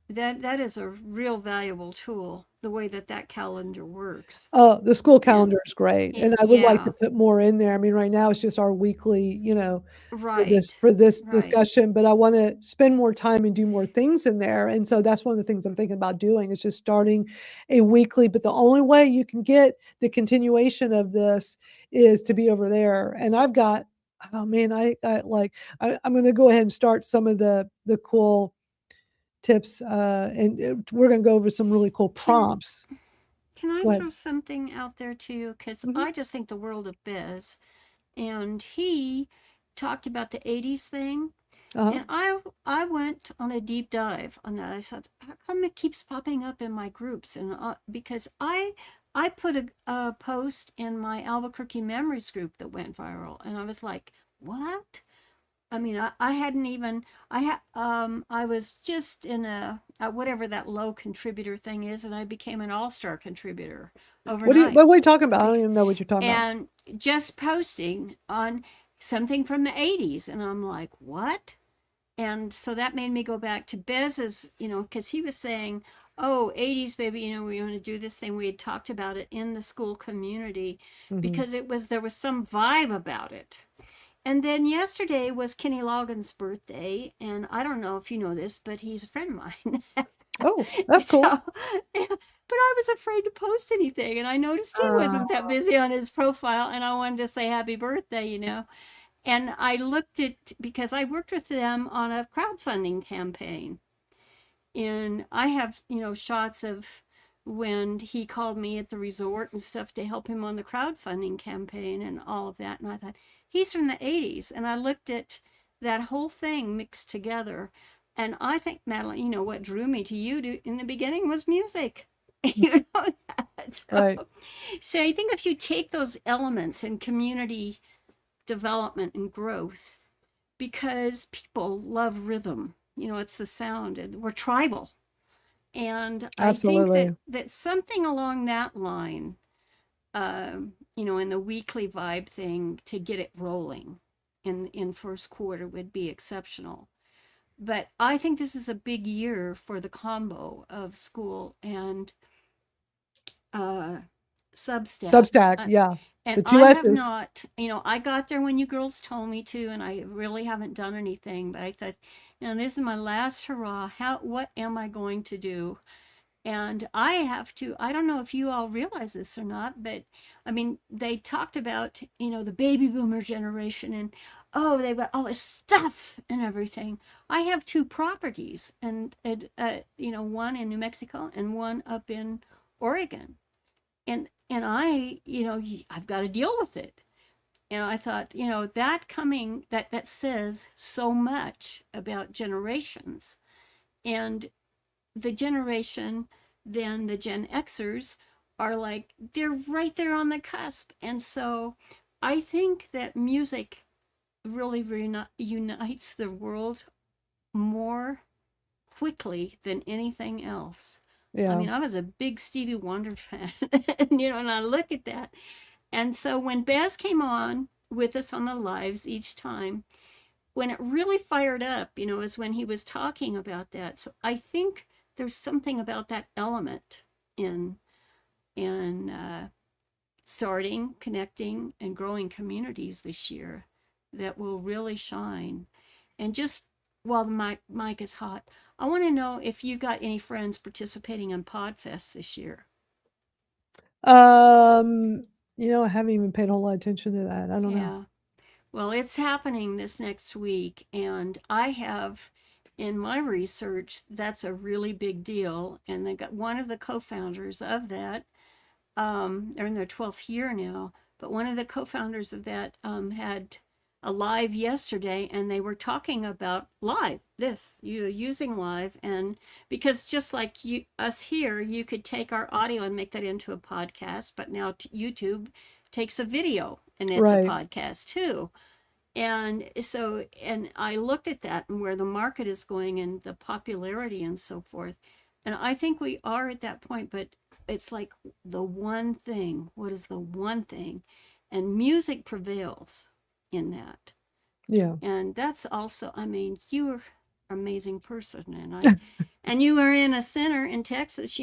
that is a real valuable tool, the way that calendar works. Oh, the school calendar is great. And I would like to Yeah. put more in there. I mean, right now it's just our weekly, Right. for this Right. discussion, but I want to spend more time and do more things in there. And so that's one of the things I'm thinking about doing is just starting a weekly, but the only way you can get the continuation of this is to be over there. And I've got, oh man, I'm going to go ahead and start some of the cool tips, and we're going to go over some really cool prompts. Can I Go ahead. throw something out there too? Because Mhm. I just think the world of Biz, and he talked about the '80s thing, Uh-huh. and I went on a deep dive on that. I thought, how come it keeps popping up in my groups? And because I put a post in my Albuquerque Memories group that went viral, and I was like, what? I mean, I hadn't even I was just in a whatever that low contributor thing is, and I became an all-star contributor overnight. What are you talking about? I don't even know what you're talking about. And just posting on something from the '80s, and I'm like, what? And so that made me go back to Bez's, because he was saying, oh, '80s baby, we want to do this thing. We had talked about it in the school community because there was some vibe about it. And then yesterday was Kenny Loggins' birthday, and I don't know if you know this, but he's a friend of mine. Oh, that's cool. But I was afraid to post anything, and I noticed he wasn't that busy on his profile, and I wanted to say happy birthday, And I looked at, because I worked with them on a crowdfunding campaign, and I have, shots of when he called me at the resort and stuff to help him on the crowdfunding campaign and all of that. And I thought, he's from the '80s. And I looked at that whole thing mixed together. And I think, Madeline, what drew me to you in the beginning was music. You know that. Right. So I think if you take those elements in community development and growth, because people love rhythm, it's the sound, and we're tribal. And I think that Absolutely. something along that line, in the weekly vibe thing to get it rolling in first quarter would be exceptional. But I think this is a big year for the combo of school and uh, Substack. Substack. Yeah. And The two I have S's. not, I got there when you girls told me to, and I really haven't done anything. But I thought, this is my last hurrah. What am I going to do? And I have to, I don't know if you all realize this or not, but I mean, they talked about, the baby boomer generation and, oh, they've got all this stuff and everything. I have two properties, and, one in New Mexico and one up in Oregon. And I've got to deal with it. And I thought, that coming, that says so much about generations. And the generation, then the Gen Xers are like, they're right there on the cusp. And so I think that music really unites the world more quickly than anything else. I Yeah. mean, I was a big Stevie Wonder fan, and I look at that. And so when Baz came on with us on the lives each time, when it really fired up, is when he was talking about that. So I think there's something about that element in starting, connecting, and growing communities this year that will really shine. And just while the mic is hot, I want to know if you got any friends participating in Podfest this year. I haven't even paid a whole lot of attention to that. I don't know. Yeah. Well, it's happening this next week, and I have in my research that's a really big deal. And they got one of the co-founders of that. They're in their 12th year now, but one of the co-founders of that had a live yesterday, and they were talking about using live, and because just like us here, you could take our audio and make that into a podcast, but now YouTube takes a video and it's a Right. podcast too. And so, and I looked at that and where the market is going and the popularity and so forth. And I think we are at that point, but it's like the one thing. What is the one thing? And music prevails in that. Yeah. And that's also, I mean, you're an amazing person. And you are in a center in Texas,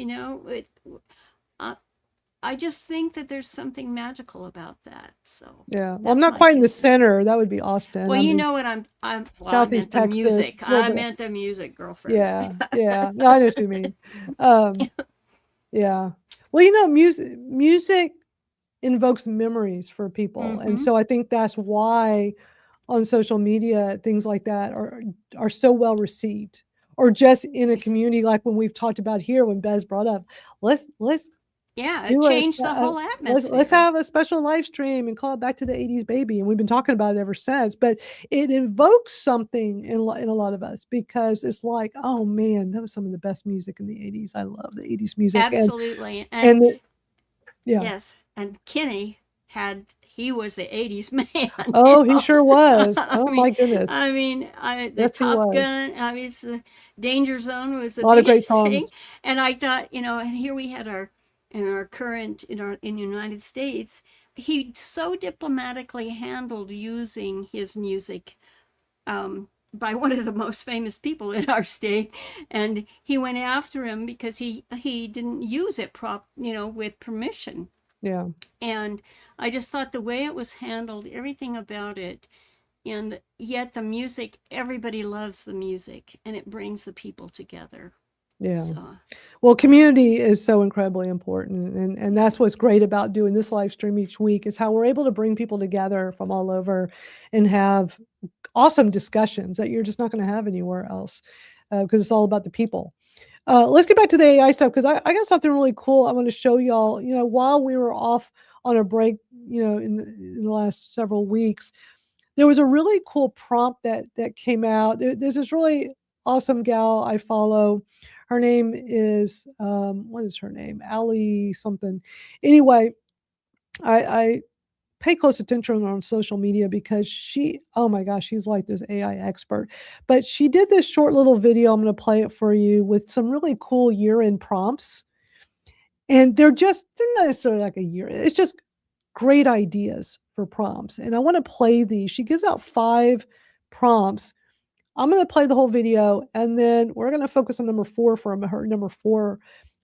I just think that there's something magical about that. So Yeah. Well, I'm that's not my quite in the 2 cents. center. That would be Austin. Well, I you mean, know what I Southeast meant the Texas, music. a little I bit. meant the music, girlfriend. Yeah. Yeah. No, I know what you mean. Yeah. Well, music invokes memories for people. And so I think that's why on social media, things like that are so well received. Or just in a community like when we've talked about here, when Bez brought up, let's Yeah, it do changed the whole let's atmosphere. have a special live stream and call it back to the 80s baby. And we've been talking about it ever since. But it invokes something in a lot of us, because it's like, oh man, that was some of the best music in the 80s. I love the 80s music. Absolutely. And yeah. Yes, and Kenny he was the 80s man. Oh, he sure was. I Oh mean, my goodness. the Yes, he Top was. Gun, I mean, the Danger Zone was the A lot of great biggest thing. songs. And I thought, and here we had in the United States, he so diplomatically handled using his music by one of the most famous people in our state, and he went after him because he didn't use it with permission. Yeah. And I just thought the way it was handled, everything about it, and yet the music, everybody loves the music, and it brings the people together. Yeah. So. Well, community is so incredibly important. And that's what's great about doing this live stream each week, is how we're able to bring people together from all over and have awesome discussions that you're just not going to have anywhere else, because it's all about the people. Let's get back to the AI stuff, because I got something really cool I want to show y'all. While we were off on a break, in the last several weeks, there was a really cool prompt that came out. There's this really awesome gal I follow. Her name is, what is her name? Allie something. Anyway, I pay close attention on social media because oh my gosh, she's like this AI expert. But she did this short little video. I'm going to play it for you with some really cool year-end prompts. And they're not necessarily like a year. It's just great ideas for prompts. And I want to play these. She gives out 5 prompts. I'm going to play the whole video, and then we're going to focus on number 4 from her number 4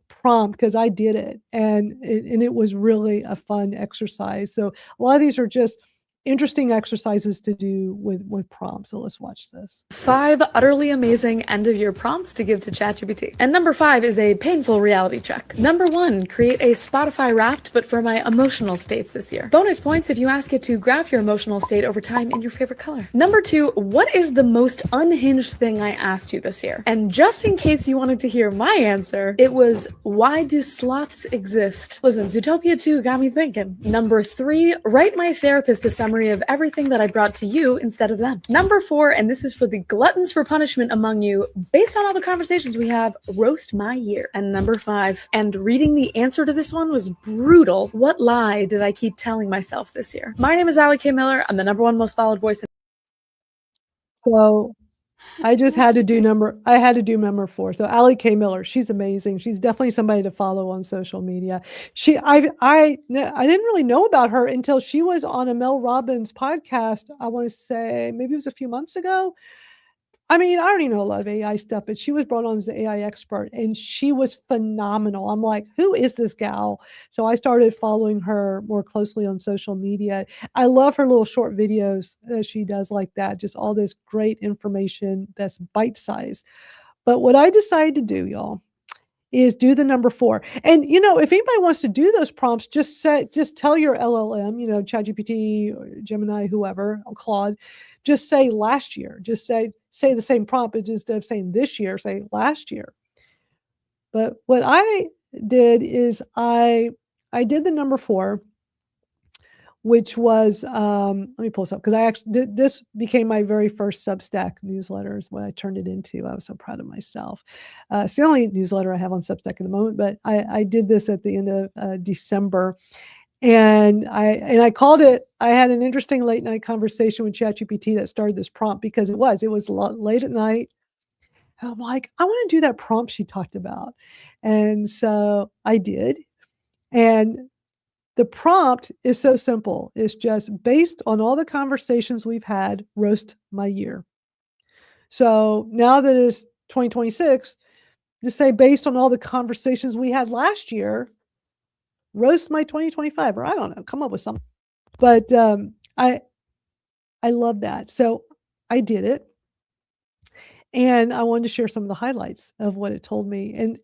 prompt, because I did it, and it was really a fun exercise. So a lot of these are just interesting exercises to do with prompts. So let's watch this. 5 utterly amazing end-of-year prompts to give to ChatGPT. And number 5 is a painful reality check. Number 1, create a Spotify Wrapped, but for my emotional states this year. Bonus points if you ask it to graph your emotional state over time in your favorite color. Number 2, what is the most unhinged thing I asked you this year? And just in case you wanted to hear my answer, it was, why do sloths exist? Listen, Zootopia 2 got me thinking. Number 3, write my therapist a summary of everything that I brought to you instead of them. Number 4, and this is for the gluttons for punishment among you, based on all the conversations we have, roast my year. And number 5, and reading the answer to this one was brutal. What lie did I keep telling myself this year? My name is Allie K. Miller. I'm the #1 most followed voice. So I just had to do number 4. So Allie K. Miller, she's amazing. She's definitely somebody to follow on social media. I didn't really know about her until she was on a Mel Robbins podcast. I want to say maybe it was a few months ago. I mean, I already know a lot of AI stuff, but she was brought on as the AI expert, and she was phenomenal. I'm like, who is this gal? So I started following her more closely on social media. I love her little short videos that she does like that, just all this great information that's bite size. But what I decided to do, y'all, is do the number 4. And, if anybody wants to do those prompts, just tell your LLM, ChatGPT, or Gemini, whoever, or Claude, just say last year. Just say the same prompt, but instead of saying this year, say last year. But what I did is I did the number 4, which was, let me pull this up, because I actually this became my very first Substack newsletter is what I turned it into. I was so proud of myself. It's the only newsletter I have on Substack at the moment, but I did this at the end of December. And I called it, I had an interesting late night conversation with ChatGPT that started this prompt, because it was late at night. And I'm like, I want to do that prompt she talked about. And so I did. And the prompt is so simple. It's just based on all the conversations we've had, roast my year. So now that it's 2026, just say based on all the conversations we had last year, roast my 2025, or I don't know, come up with something. But I love that. So I did it. And I wanted to share some of the highlights of what it told me.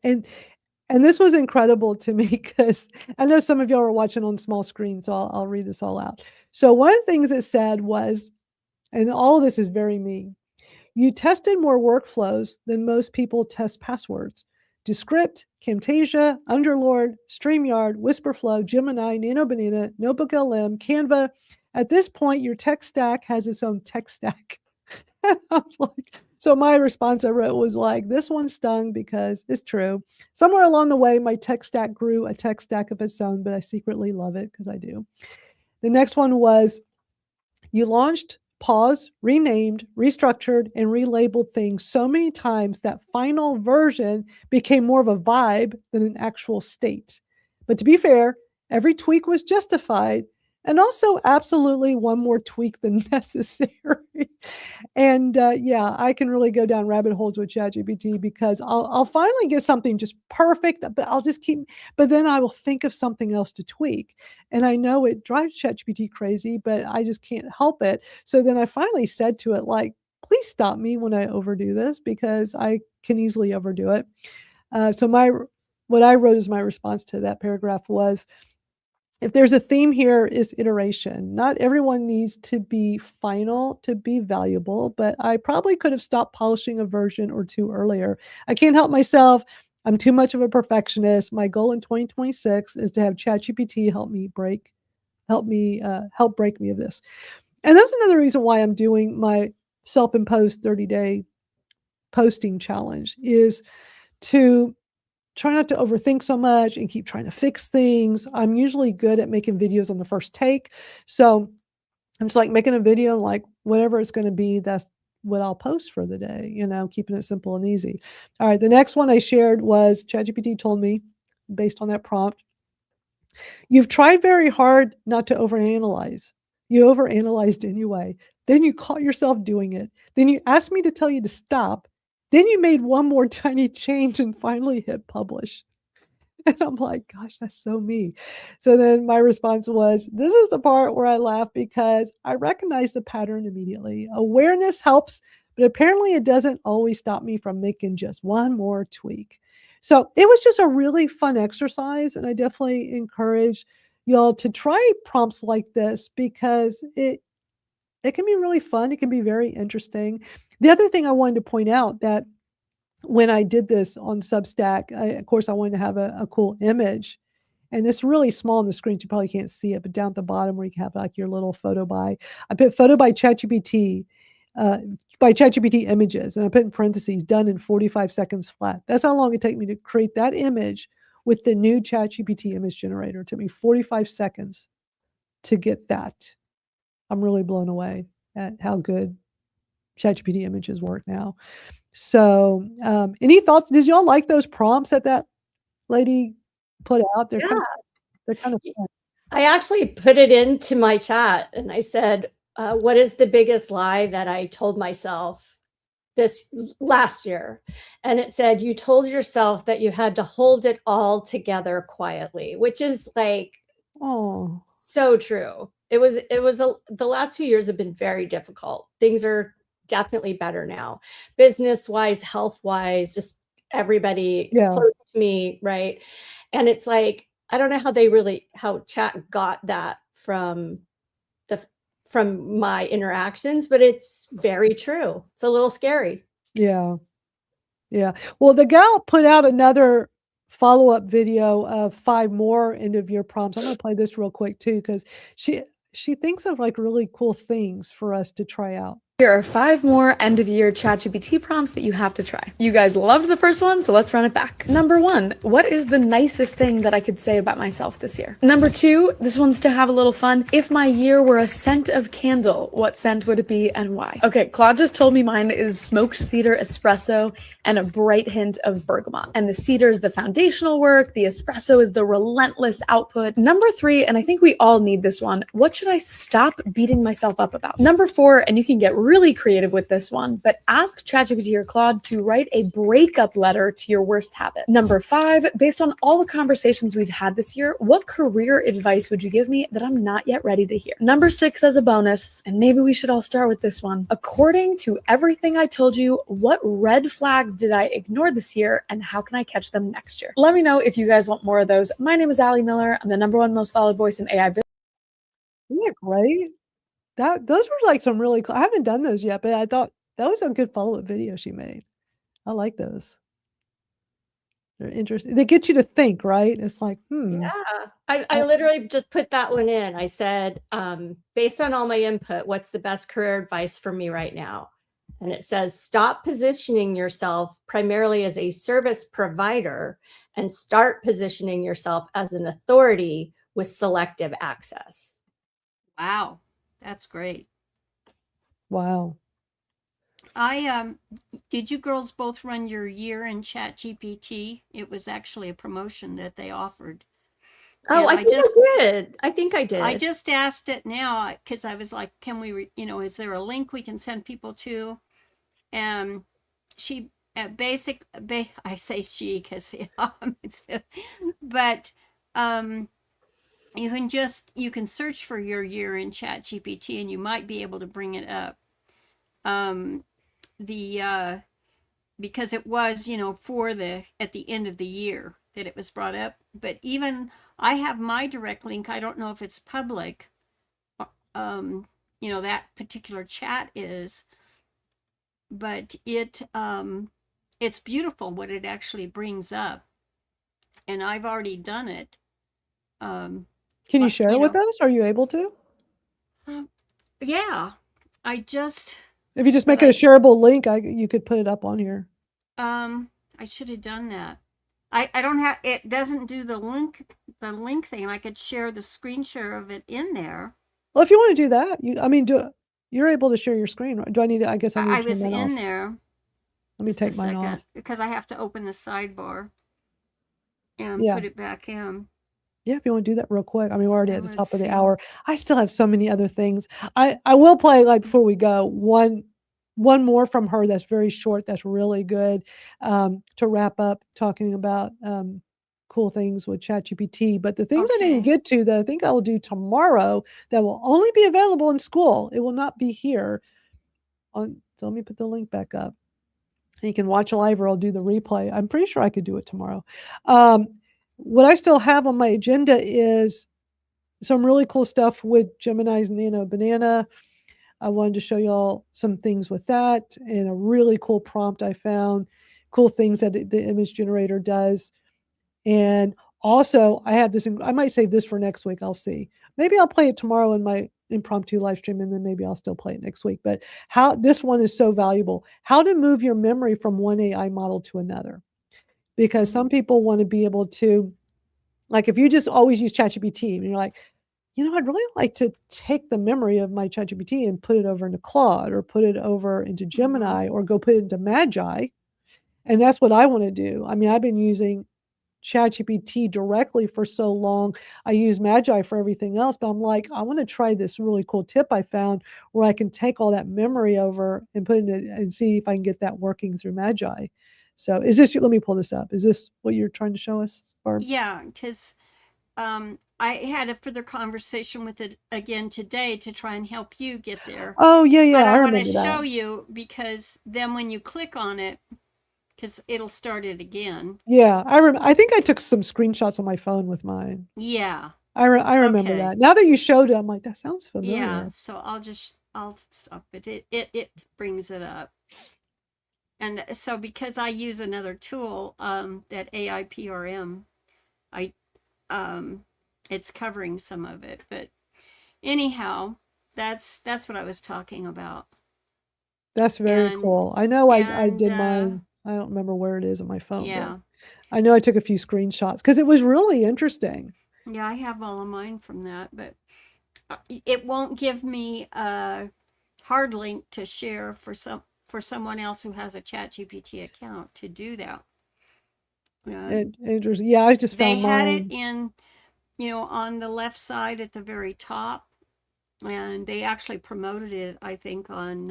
And this was incredible to me, because I know some of y'all are watching on small screen, so I'll read this all out. So one of the things it said was, and all of this is very me, you tested more workflows than most people test passwords. Descript, Camtasia, Underlord, StreamYard, Whisperflow, Gemini, Nano Banana, Notebook LM, Canva. At this point, your tech stack has its own tech stack. So my response I wrote was like, this one stung because it's true. Somewhere along the way, my tech stack grew a tech stack of its own, but I secretly love it because I do. The next one was, you launched, paused, renamed, restructured, and relabeled things so many times that final version became more of a vibe than an actual state. But to be fair, every tweak was justified, and also absolutely one more tweak than necessary. And yeah, I can really go down rabbit holes with ChatGPT, because I'll finally get something just perfect, but but then I will think of something else to tweak. And I know it drives ChatGPT crazy, but I just can't help it. So then I finally said to it, like, please stop me when I overdo this, because I can easily overdo it. So what I wrote as my response to that paragraph was, if there's a theme here, is iteration. Not everyone needs to be final to be valuable, but I probably could have stopped polishing a version or 2 earlier. I can't help myself. I'm too much of a perfectionist. My goal in 2026 is to have ChatGPT help break me of this. And that's another reason why I'm doing my self-imposed 30-day posting challenge, is to try not to overthink so much and keep trying to fix things. I'm usually good at making videos on the first take. So I'm just like making a video, like whatever it's going to be, that's what I'll post for the day, keeping it simple and easy. All right. The next one I shared was ChatGPT told me, based on that prompt, you've tried very hard not to overanalyze. You overanalyzed anyway. Then you caught yourself doing it. Then you asked me to tell you to stop. Then you made one more tiny change and finally hit publish. And I'm like, gosh, that's so me. So then my response was, this is the part where I laugh because I recognize the pattern immediately. Awareness helps, but apparently it doesn't always stop me from making just one more tweak. So it was just a really fun exercise. And I definitely encourage y'all to try prompts like this because it can be really fun. It can be very interesting. The other thing I wanted to point out that when I did this on Substack, of course, I wanted to have a cool image. And it's really small on the screen. You probably can't see it, but down at the bottom where you can have like your little photo by, I put photo by ChatGPT, by ChatGPT images. And I put in parentheses, done in 45 seconds flat. That's how long it took me to create that image with the new ChatGPT image generator. It took me 45 seconds to get that. I'm really blown away at how good ChatGPT images work now. So, any thoughts? Did y'all like those prompts that lady put out? They're kind of fun. I actually put it into my chat and I said, what is the biggest lie that I told myself this last year? And it said, you told yourself that you had to hold it all together quietly, which is like, oh, so true. The last 2 years have been very difficult. Things are definitely better now, business wise, health wise, just everybody close to me. Right. And it's like, I don't know how chat got that from my interactions, but it's very true. It's a little scary. Yeah. Yeah. Well, the gal put out another follow-up video of 5 more end of year prompts. I'm going to play this real quick too, because she thinks of like really cool things for us to try out. Here are 5 more end-of-year ChatGPT prompts that you have to try. You guys loved the first one, so let's run it back. Number 1, what is the nicest thing that I could say about myself this year? Number 2, this one's to have a little fun. If my year were a scent of candle, what scent would it be and why? Okay, Claude just told me mine is smoked cedar espresso and a bright hint of bergamot. And the cedar is the foundational work, the espresso is the relentless output. Number 3, and I think we all need this one, what should I stop beating myself up about? Number 4, and you can get really creative with this one, but ask ChatGPT or Claude to write a breakup letter to your worst habit. Number 5, based on all the conversations we've had this year, what career advice would you give me that I'm not yet ready to hear? Number 6 as a bonus, and maybe we should all start with this one. According to everything I told you, what red flags did I ignore this year and how can I catch them next year? Let me know if you guys want more of those. My name is Allie Miller. I'm the #1 most followed voice in AI business. Isn't that great? Those were like some really cool. I haven't done those yet, but I thought that was a good follow-up video she made. I like those. They're interesting. They get you to think, right? It's like, Yeah. I literally just put that one in. I said, based on all my input, what's the best career advice for me right now? And it says, stop positioning yourself primarily as a service provider and start positioning yourself as an authority with selective access. Wow, that's great. wow. Did you girls both run your year in ChatGPT? It was actually a promotion that they offered. Oh, I did. I think I did. I just asked it now because I was like, can we, is there a link we can send people to? And she I say she because but you can search for your year in ChatGPT and you might be able to bring it up. Because it was, at the end of the year that it was brought up. But even I have my direct link. I don't know if it's public. That particular chat is, but it's beautiful what it actually brings up. And I've already done it. Can you share it with us? Are you able to? Yeah. If you just make it a shareable link, you could put it up on here. I I should have done that. I don't have, it doesn't do the link thing. I could share the screen share of it in there. Well, if you want to do that, you're able to share your screen. Right? Do I need to, I guess I need I to turn was that in off. there. Let me Just a take mine second, off. because I have to open the sidebar and Yeah. put it back in. Yeah, if you want to do that real quick. I mean, we're already at the top Let's of the see. hour. I still have so many other things. I will play, like, before we go, one more from her that's very short, that's really good, to wrap up talking about cool things with ChatGPT. But the things I didn't Okay. get to that I think I will do tomorrow that will only be available in school. It will not be here. So let me put the link back up. You can watch live or I'll do the replay. I'm pretty sure I could do it tomorrow. What I still have on my agenda is some really cool stuff with Gemini's Nano Banana. I wanted to show y'all some things with that and a really cool prompt I found, cool things that the image generator does. And also, I have this, I might save this for next week. I'll see. Maybe I'll play it tomorrow in my impromptu live stream, and then maybe I'll still play it next week. But how this one is so valuable, how to move your memory from one AI model to another. Because some people want to be able to, like, if you just always use ChatGPT and you're like, I'd really like to take the memory of my ChatGPT and put it over into Claude or put it over into Gemini or go put it into Magi. And that's what I want to do. I mean, I've been using ChatGPT directly for so long. I use Magi for everything else, but I'm like, I want to try this really cool tip I found where I can take all that memory over and put it in and see if I can get that working through Magi. So is this, let me pull this up. Is this what you're trying to show us, Barb? Yeah, because I had a further conversation with it again today to try and help you get there. Oh, yeah. But I want remember to that. show you, because then when you click on it, because it'll start it again. Yeah, I think I took some screenshots on my phone with mine. Yeah. I remember Okay. that. Now that you showed it, I'm like, that sounds familiar. Yeah. So I'll stop it. It brings it up. And so because I use another tool, that AIPRM, it's covering some of it. But anyhow, that's what I was talking about. That's very And cool. I know I did mine. I don't remember where it is on my phone. Yeah. But I know I took a few screenshots because it was really interesting. Yeah, I have all of mine from that, but it won't give me a hard link to share for someone else who has a ChatGPT account to do that. Interesting. Yeah, I just found They had mine. it in, on the left side at the very top, and they actually promoted it, I think, on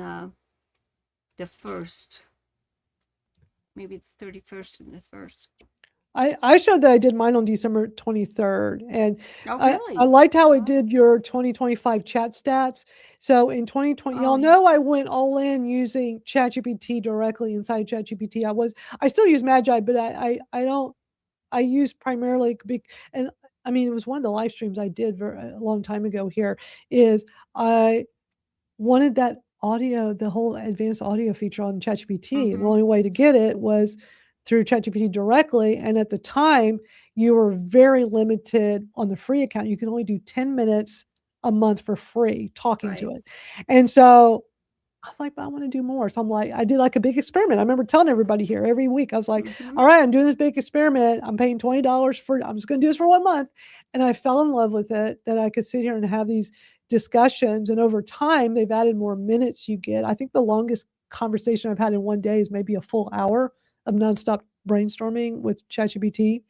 the 1st, maybe the 31st and the 1st. I showed that I did mine on December 23rd, and Oh, really? I liked how it did your 2025 chat stats. So in 2020, y'all know I went all in using ChatGPT directly inside ChatGPT. I still use Magi, but I use primarily and I mean, it was one of the live streams I did a long time ago here, is I wanted that audio, the whole advanced audio feature on ChatGPT. And the only way to get it was through ChatGPT directly. And at the time, you were very limited on the free account. You can only do 10 minutes a month for free talking to it. And so I was like, but I want to do more. So I'm like, I did like a big experiment. I remember telling everybody here every week, I was like, all right, I'm doing this big experiment. I'm paying $20 I'm just going to do this for 1 month. And I fell in love with it, that I could sit here and have these discussions. And over time, they've added more minutes you get. I think the longest conversation I've had in one day is maybe a full hour of nonstop brainstorming with ChatGPT.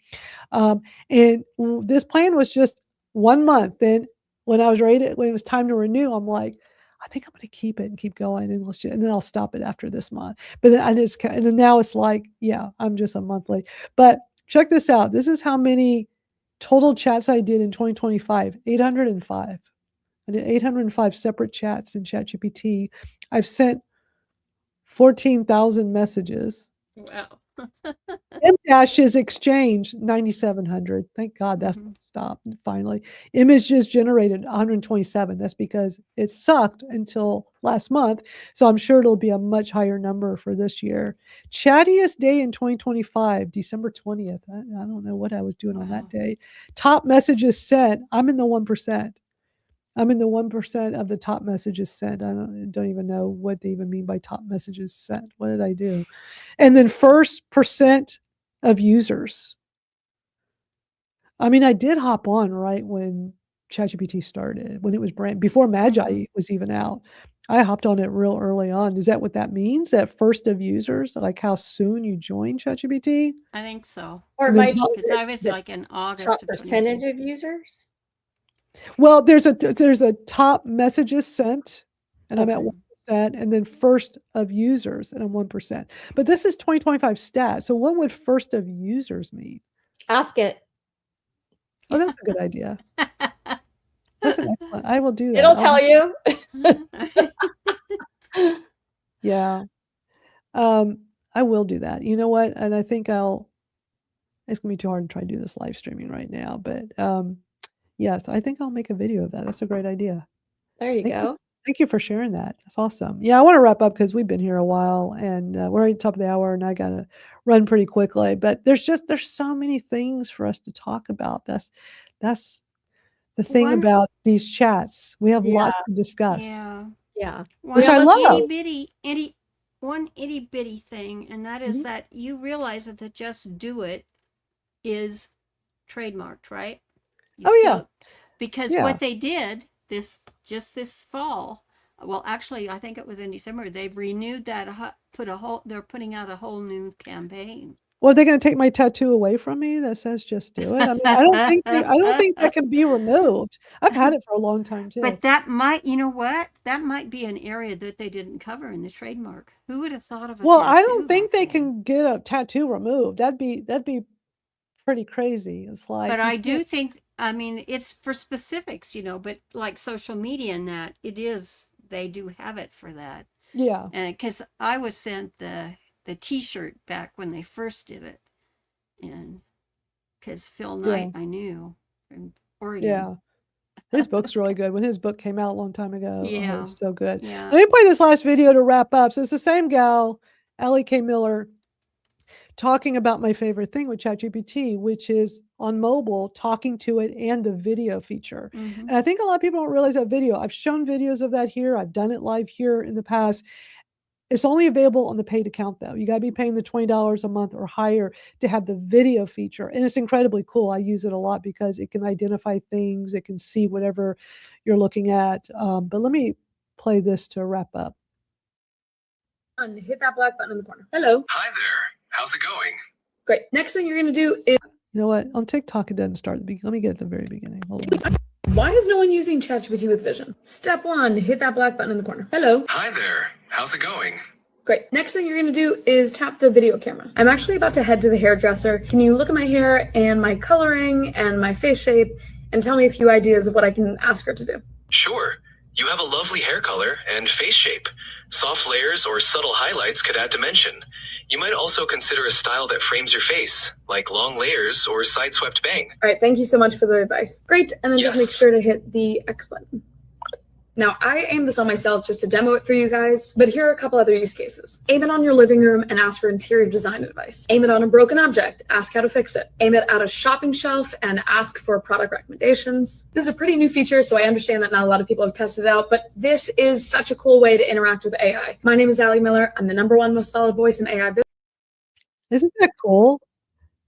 And this plan was just 1 month. Then when it was time to renew, I'm like, I think I'm going to keep it and keep going, and then I'll stop it after this month. But then and then now it's like, yeah, I'm just a monthly. But check this out. This is how many total chats I did in 2025. 805. I did 805 separate chats in ChatGPT. I've sent 14,000 messages. Wow. M- is exchanged 9,700. Thank God that's stopped finally. Images generated 127. That's because it sucked until last month. So I'm sure it'll be a much higher number for this year. Chattiest day in 2025, December 20th. I don't know what I was doing on that day. Top messages sent. I'm in the 1%. I'm in the 1% of the top messages sent. I don't even know what they even mean by top messages sent. What did I do? And then first percent of users. I mean, I did hop on right when ChatGPT started, when it was before Magi was even out. I hopped on it real early on. Is that what that means? That first of users, like how soon you join ChatGPT? I think so. Or it And then might be Because I was like in top August of percentage 2023. of users. Well, there's a top messages sent, and I'm at Okay. 1%, and then first of users, and I'm 1%. But this is 2025 stats. So what would first of users mean? Ask it. Oh, that's a good idea. That's an excellent. I will do that. It'll tell you. Yeah. I will do that. You know what? And I think it's gonna be too hard to try to do this live streaming right now, but yes, I think I'll make a video of that. That's a great idea. There you Thank you. go. Thank you for sharing that. That's awesome. Yeah, I want to wrap up because we've been here a while and we're at the top of the hour and I gotta run pretty quickly. But there's so many things for us to talk about. That's the thing One- about these chats. We have lots Yeah. to discuss. Yeah. Yeah. Which I almost love. one itty bitty thing, and that is that you realize that the just do it is trademarked, right? Yeah. Because Yeah. what they did this fall, well, actually, I think it was in December. They've renewed that. They're putting out a whole new campaign. Well, are they going to take my tattoo away from me that says "just do it"? I mean, I don't think that can be removed. I've had it for a long time too. But that might, you know what? That might be an area that they didn't cover in the trademark. Who would have thought of a Well, tattoo I don't think like they that? can get a tattoo removed. That'd be pretty crazy. It's like, But I do think, I mean, it's for specifics, but like social media and that, they do have it for that. yeah, And because I was sent the T-shirt back when they first did it, and because Phil Knight, I knew from Oregon. yeah. His book's really good. When his book came out a long time ago, it Yeah. was so good. Yeah. Let me play this last video to wrap up. So it's the same gal, Allie K. Miller, talking about my favorite thing with ChatGPT, which is on mobile, talking to it and the video feature. And I think a lot of people don't realize that video. I've shown videos of that here. I've done it live here in the past. It's only available on the paid account, though. You got to be paying the $20 a month or higher to have the video feature. And it's incredibly cool. I use it a lot because it can identify things. It can see whatever you're looking at. But let me play this to wrap up. Hit that black button in the corner. Hello. Hi there. How's it going? Great. Next thing you're going to do is... You know what? On TikTok, it doesn't start at the beginning. Let me get at the very beginning. Hold on. Why is no one using ChatGPT with vision? Step 1, hit that black button in the corner. Hello. Hi there. How's it going? Great. Next thing you're going to do is tap the video camera. I'm actually about to head to the hairdresser. Can you look at my hair and my coloring and my face shape and tell me a few ideas of what I can ask her to do? Sure. You have a lovely hair color and face shape. Soft layers or subtle highlights could add dimension. You might also consider a style that frames your face, like long layers or side-swept bang. All right, thank you so much for the advice. Great, and then just make sure to hit the X button. Now, I aimed this on myself just to demo it for you guys, but here are a couple other use cases. Aim it on your living room and ask for interior design advice. Aim it on a broken object, ask how to fix it. Aim it at a shopping shelf and ask for product recommendations. This is a pretty new feature, so I understand that not a lot of people have tested it out, but this is such a cool way to interact with AI. My name is Allie Miller. I'm the #1 most followed voice in AI business. Isn't that cool?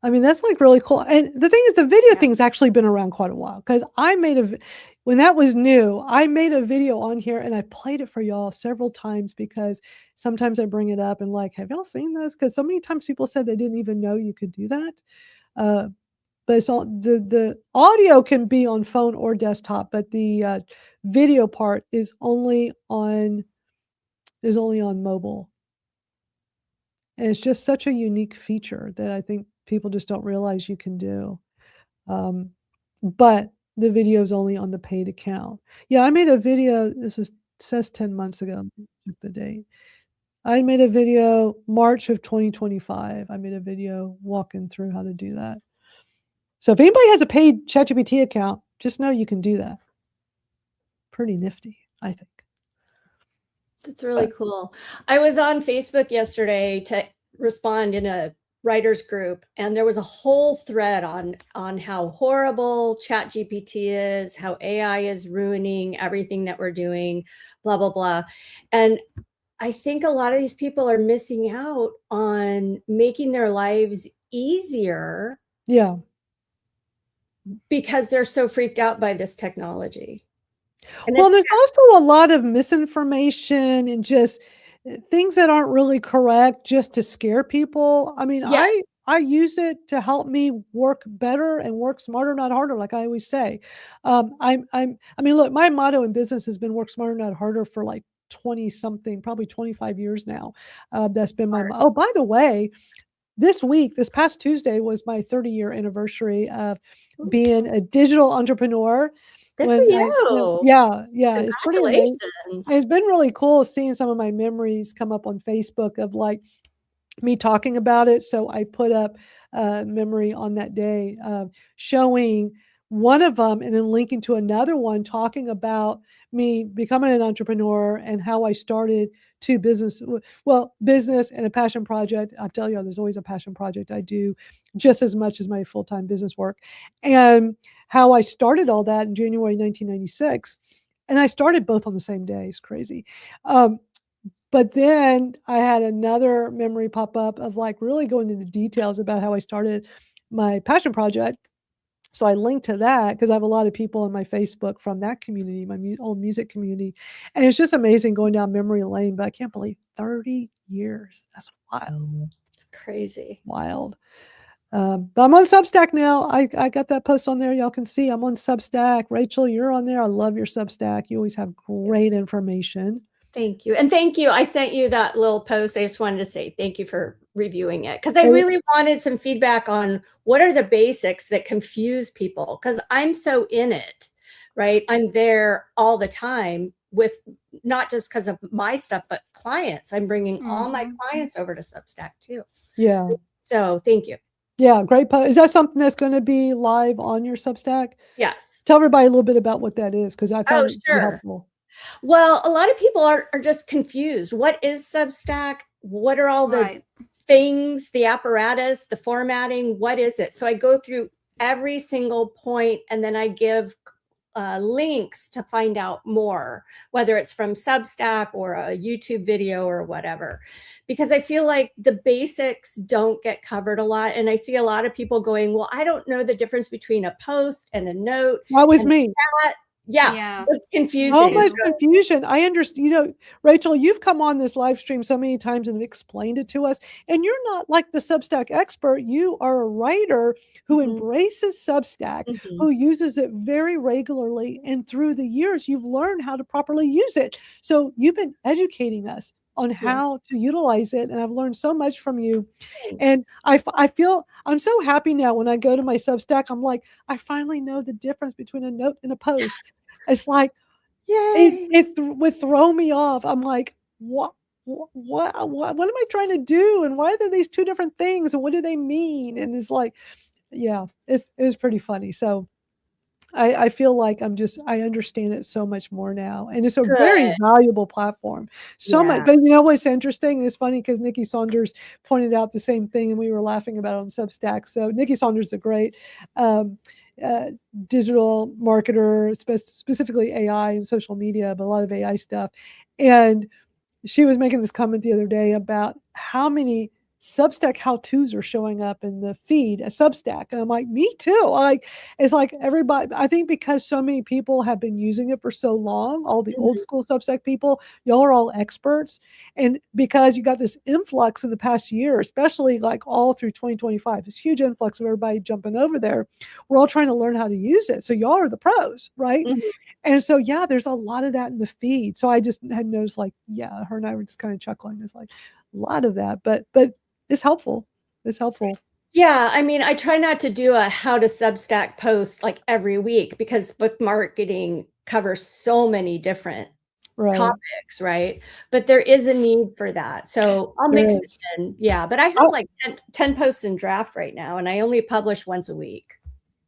I mean, that's like really cool. And the thing is, the video thing's actually been around quite a while because when that was new, I made a video on here and I played it for y'all several times because sometimes I bring it up and like, have y'all seen this? Because so many times people said they didn't even know you could do that. But it's all the audio can be on phone or desktop, but the video part is only on mobile. And it's just such a unique feature that I think people just don't realize you can do. But the video is only on the paid account. Yeah, I made a video. Says 10 months ago. Check the date. I made a video March of 2025. I made a video walking through how to do that. So if anybody has a paid ChatGPT account, just know you can do that. Pretty nifty, I think. That's really cool. I was on Facebook yesterday to respond in a writers group, and there was a whole thread on how horrible ChatGPT is, how AI is ruining everything that we're doing, blah blah blah. And I think a lot of these people are missing out on making their lives easier Yeah. because they're so freaked out by this technology. And Well, it's there's also a lot of misinformation and just things that aren't really correct just to scare people. I mean, yes, I use it to help me work better and work smarter, not harder, like I always say. I mean, look, my motto in business has been work smarter, not harder for like 20 something, probably 25 years now. That's been my, smart. oh, by the way, this past Tuesday was my 30-year anniversary of being a digital entrepreneur. Good for you. Yeah, it's pretty amazing. It's Congratulations. been really cool seeing some of my memories come up on Facebook of like me talking about it. So I put up a memory on that day, showing one of them and then linking to another one talking about me becoming an entrepreneur and how I started two business and a passion project. I tell you, there's always a passion project I do just as much as my full-time business work, and how I started all that in January 1996. And I started both on the same day. It's crazy. Um, but then I had another memory pop up of like really going into details about how I started my passion project. So I linked to that because I have a lot of people in my Facebook from that community, my old music community. And it's just amazing going down memory lane, but I can't believe 30 years. That's wild. It's crazy. Wild. But I'm on Substack now. I got that post on there. Y'all can see I'm on Substack. Rachel, you're on there. I love your Substack. You always have great information. Thank you. And thank you. I sent you that little post. I just wanted to say thank you for reviewing it because I really wanted some feedback on what are the basics that confuse people because I'm so in it, right? I'm there all the time with not just because of my stuff, but clients. I'm bringing all my clients over to Substack too. Yeah. So thank you. Yeah, great post. Is that something that's going to be live on your Substack? Yes. Tell everybody a little bit about what that is because I found it sure. helpful. Well, a lot of people are just confused. What is Substack? What are all the things, the apparatus, the formatting? What is it? So I go through every single point and then I give links to find out more, whether it's from Substack or a YouTube video or whatever, because I feel like the basics don't get covered a lot. And I see a lot of people going, well, I don't know the difference between a post and a note. That was me. Yeah, it's confusing. So much confusion. I understand, Rachel, you've come on this live stream so many times and explained it to us. And you're not like the Substack expert. You are a writer who embraces Substack, who uses it very regularly. And through the years, you've learned how to properly use it. So you've been educating us on how to utilize it. And I've learned so much from you. Thanks. And I feel I'm so happy now when I go to my Substack, I'm like, I finally know the difference between a note and a post. It's like, it would throw me off. I'm like, what am I trying to do? And why are these two different things? And what do they mean? And it's like, yeah, it was pretty funny. So I feel like I understand it so much more now. And it's a very valuable platform. So much. But you know what's interesting? It's funny because Nikki Saunders pointed out the same thing and we were laughing about it on Substack. So Nikki Saunders is a great digital marketer, specifically AI and social media, but a lot of AI stuff. And she was making this comment the other day about how many Substack how-tos are showing up in the feed at Substack. And I'm like, me too. It's like everybody, I think because so many people have been using it for so long, all the old school Substack people, y'all are all experts. And because you got this influx in the past year, especially like all through 2025, this huge influx of everybody jumping over there, we're all trying to learn how to use it. So y'all are the pros, right? And so, yeah, there's a lot of that in the feed. So I just had noticed like, yeah, her and I were just kind of chuckling. It's like a lot of that, but it's helpful. It's helpful. Yeah. I mean, I try not to do a how to Substack post like every week because book marketing covers so many different topics, right? But there is a need for that. So I'll mix it in. Yeah. But I have like 10 posts in draft right now and I only publish once a week.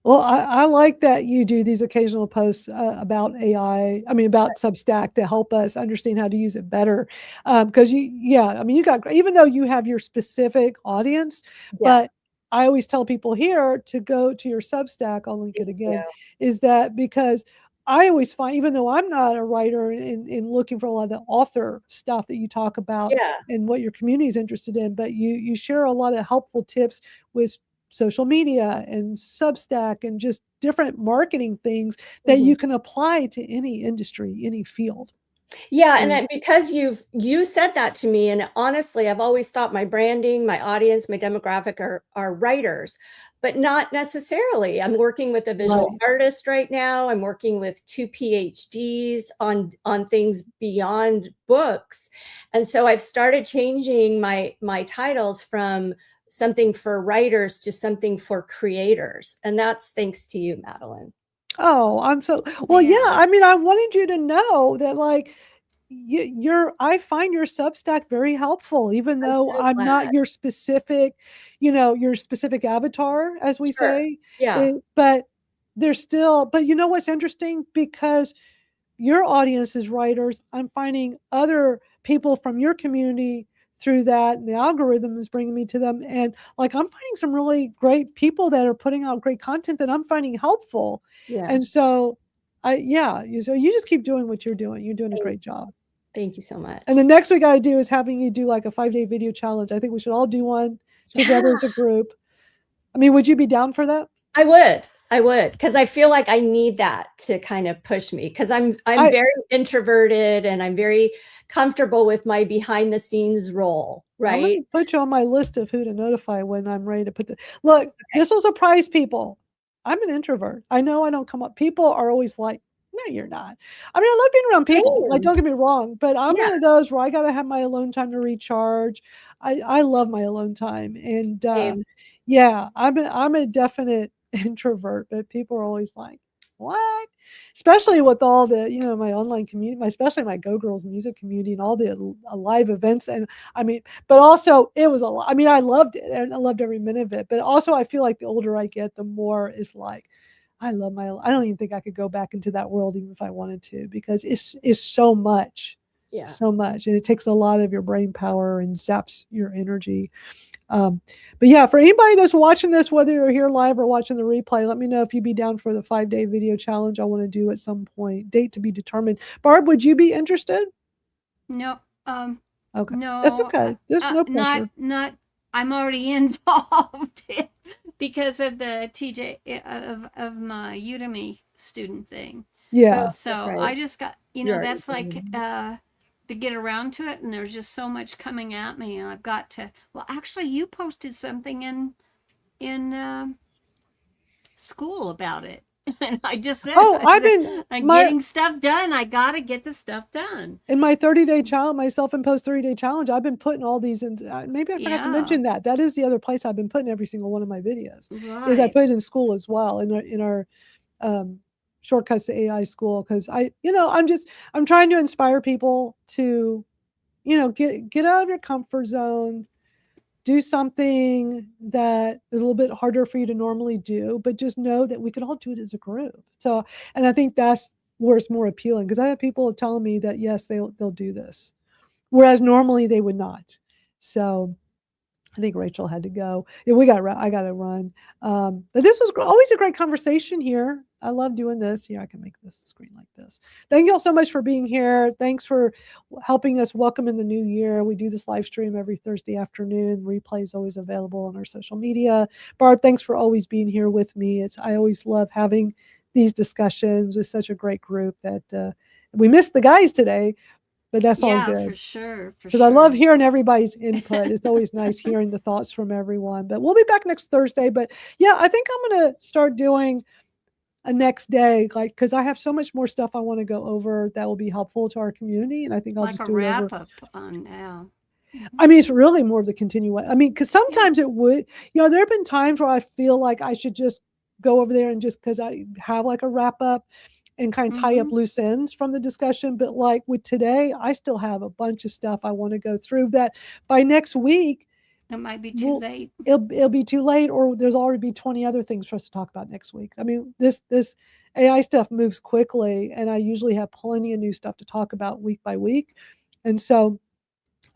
Well, I like that you do these occasional posts about AI. I mean, about Substack to help us understand how to use it better. Because I mean, you got, even though you have your specific audience, Yeah. but I always tell people here to go to your Substack. I'll link it again. Is that because I always find, even though I'm not a writer in looking for a lot of the author stuff that you talk about Yeah. and what your community is interested in, but you share a lot of helpful tips with social media and Substack and just different marketing things that you can apply to any industry, any field. Yeah, and because you said that to me, and honestly, I've always thought my branding, my audience, my demographic are writers, but not necessarily. I'm working with a visual artist right now. I'm working with 2 PhDs on things beyond books. And so I've started changing my titles from something for writers to something for creators. And that's thanks to you, Madeline. Oh, I'm so well, yeah. I mean, I wanted you to know that, like, I find your Substack very helpful, even I'm though so I'm not glad. your specific, your specific avatar, as we Sure. say. Yeah. But there's still, but you know what's interesting? Because your audience is writers, I'm finding other people from your community through that, and the algorithm is bringing me to them. And like, I'm finding some really great people that are putting out great content that I'm finding helpful. Yeah. And so so you just keep doing what you're doing. You're doing a great job. Thank you so much. And the next week I do is having you do like a 5-day video challenge. I think we should all do one together as a group. I mean, would you be down for that? I would, because I feel like I need that to kind of push me, because I'm very introverted and I'm very comfortable with my behind the scenes role, I'm right? going to put you on my list of who to notify when I'm ready to put look, this will surprise people. I'm an introvert. I know I don't come up. People are always like, no, you're not. I mean, I love being around people. Like, don't get me wrong, but I'm one of those where I got to have my alone time to recharge. I love my alone time. And yeah, I'm a definite introvert, but people are always like, what? Especially with all the, my online community, especially my Go Girls music community and all the live events. And I mean, but also it was a lot. I mean, I loved it and I loved every minute of it. But also I feel like the older I get, the more it's like, I don't even think I could go back into that world even if I wanted to, because it's so much. Yeah. So much. And it takes a lot of your brain power and zaps your energy. But yeah, for anybody that's watching this, whether you're here live or watching the replay, let me know if you'd be down for the 5-day video challenge I want to do at some point. Date to be determined. Barb, would you be interested? No. Okay. No. That's okay. There's no pressure. Not. I'm already involved because of the TJ of my Udemy student thing. Yeah. So I just got, that's like to get around to it, and there's just so much coming at me, and I've got to. Well, actually, you posted something in school about it, and I just said, I'm getting stuff done. I got to get the stuff done. In my 30-day challenge, my self-imposed 30-day challenge, I've been putting all these in. Maybe I forgot to mention that. That is the other place I've been putting every single one of my videos. Right. Is I put it in school as well, in our Shortcuts to AI school, because I'm trying to inspire people to, get out of your comfort zone, do something that is a little bit harder for you to normally do, but just know that we can all do it as a group. So, and I think that's where it's more appealing, because I have people telling me that yes, they'll do this, whereas normally they would not. So I think Rachel had to go. Yeah, I got to run. But this was always a great conversation here. I love doing this. Here, I can make this screen like this. Thank you all so much for being here. Thanks for helping us welcome in the new year. We do this live stream every Thursday afternoon. Replay is always available on our social media. Barb, thanks for always being here with me. I always love having these discussions with such a great group that we missed the guys today. But that's all good. Yeah, for sure. Because I love hearing everybody's input. It's always nice hearing the thoughts from everyone. But we'll be back next Thursday. But yeah, I think I'm going to start doing a next day, because I have so much more stuff I want to go over that will be helpful to our community. And I think I'll just do wrap it over. Up on now. I mean, it's really more of the continuation. I mean, because sometimes it would, there have been times where I feel like I should just go over there and just, because I have like a wrap up and kind of tie up loose ends from the discussion. But like with today, I still have a bunch of stuff I want to go through that by next week. It might be too late. It'll be too late, or there's already be 20 other things for us to talk about next week. I mean, this AI stuff moves quickly, and I usually have plenty of new stuff to talk about week by week. And so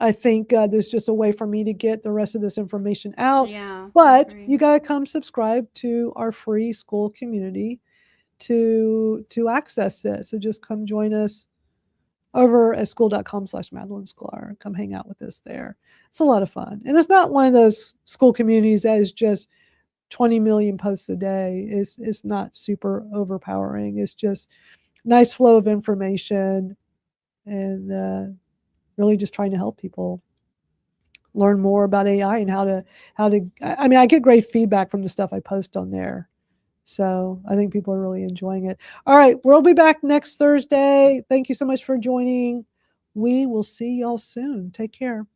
I think there's just a way for me to get the rest of this information out. Yeah. But you got to come subscribe to our free school community to access this. So just come join us over at school.com/Madeline Sklar. Come hang out with us there. It's a lot of fun. And it's not one of those school communities that is just 20 million posts a day. It's not super overpowering. It's just nice flow of information, and really just trying to help people learn more about AI and how to I mean, I get great feedback from the stuff I post on there. So I think people are really enjoying it. All right, we'll be back next Thursday. Thank you so much for joining. We will see y'all soon. Take care.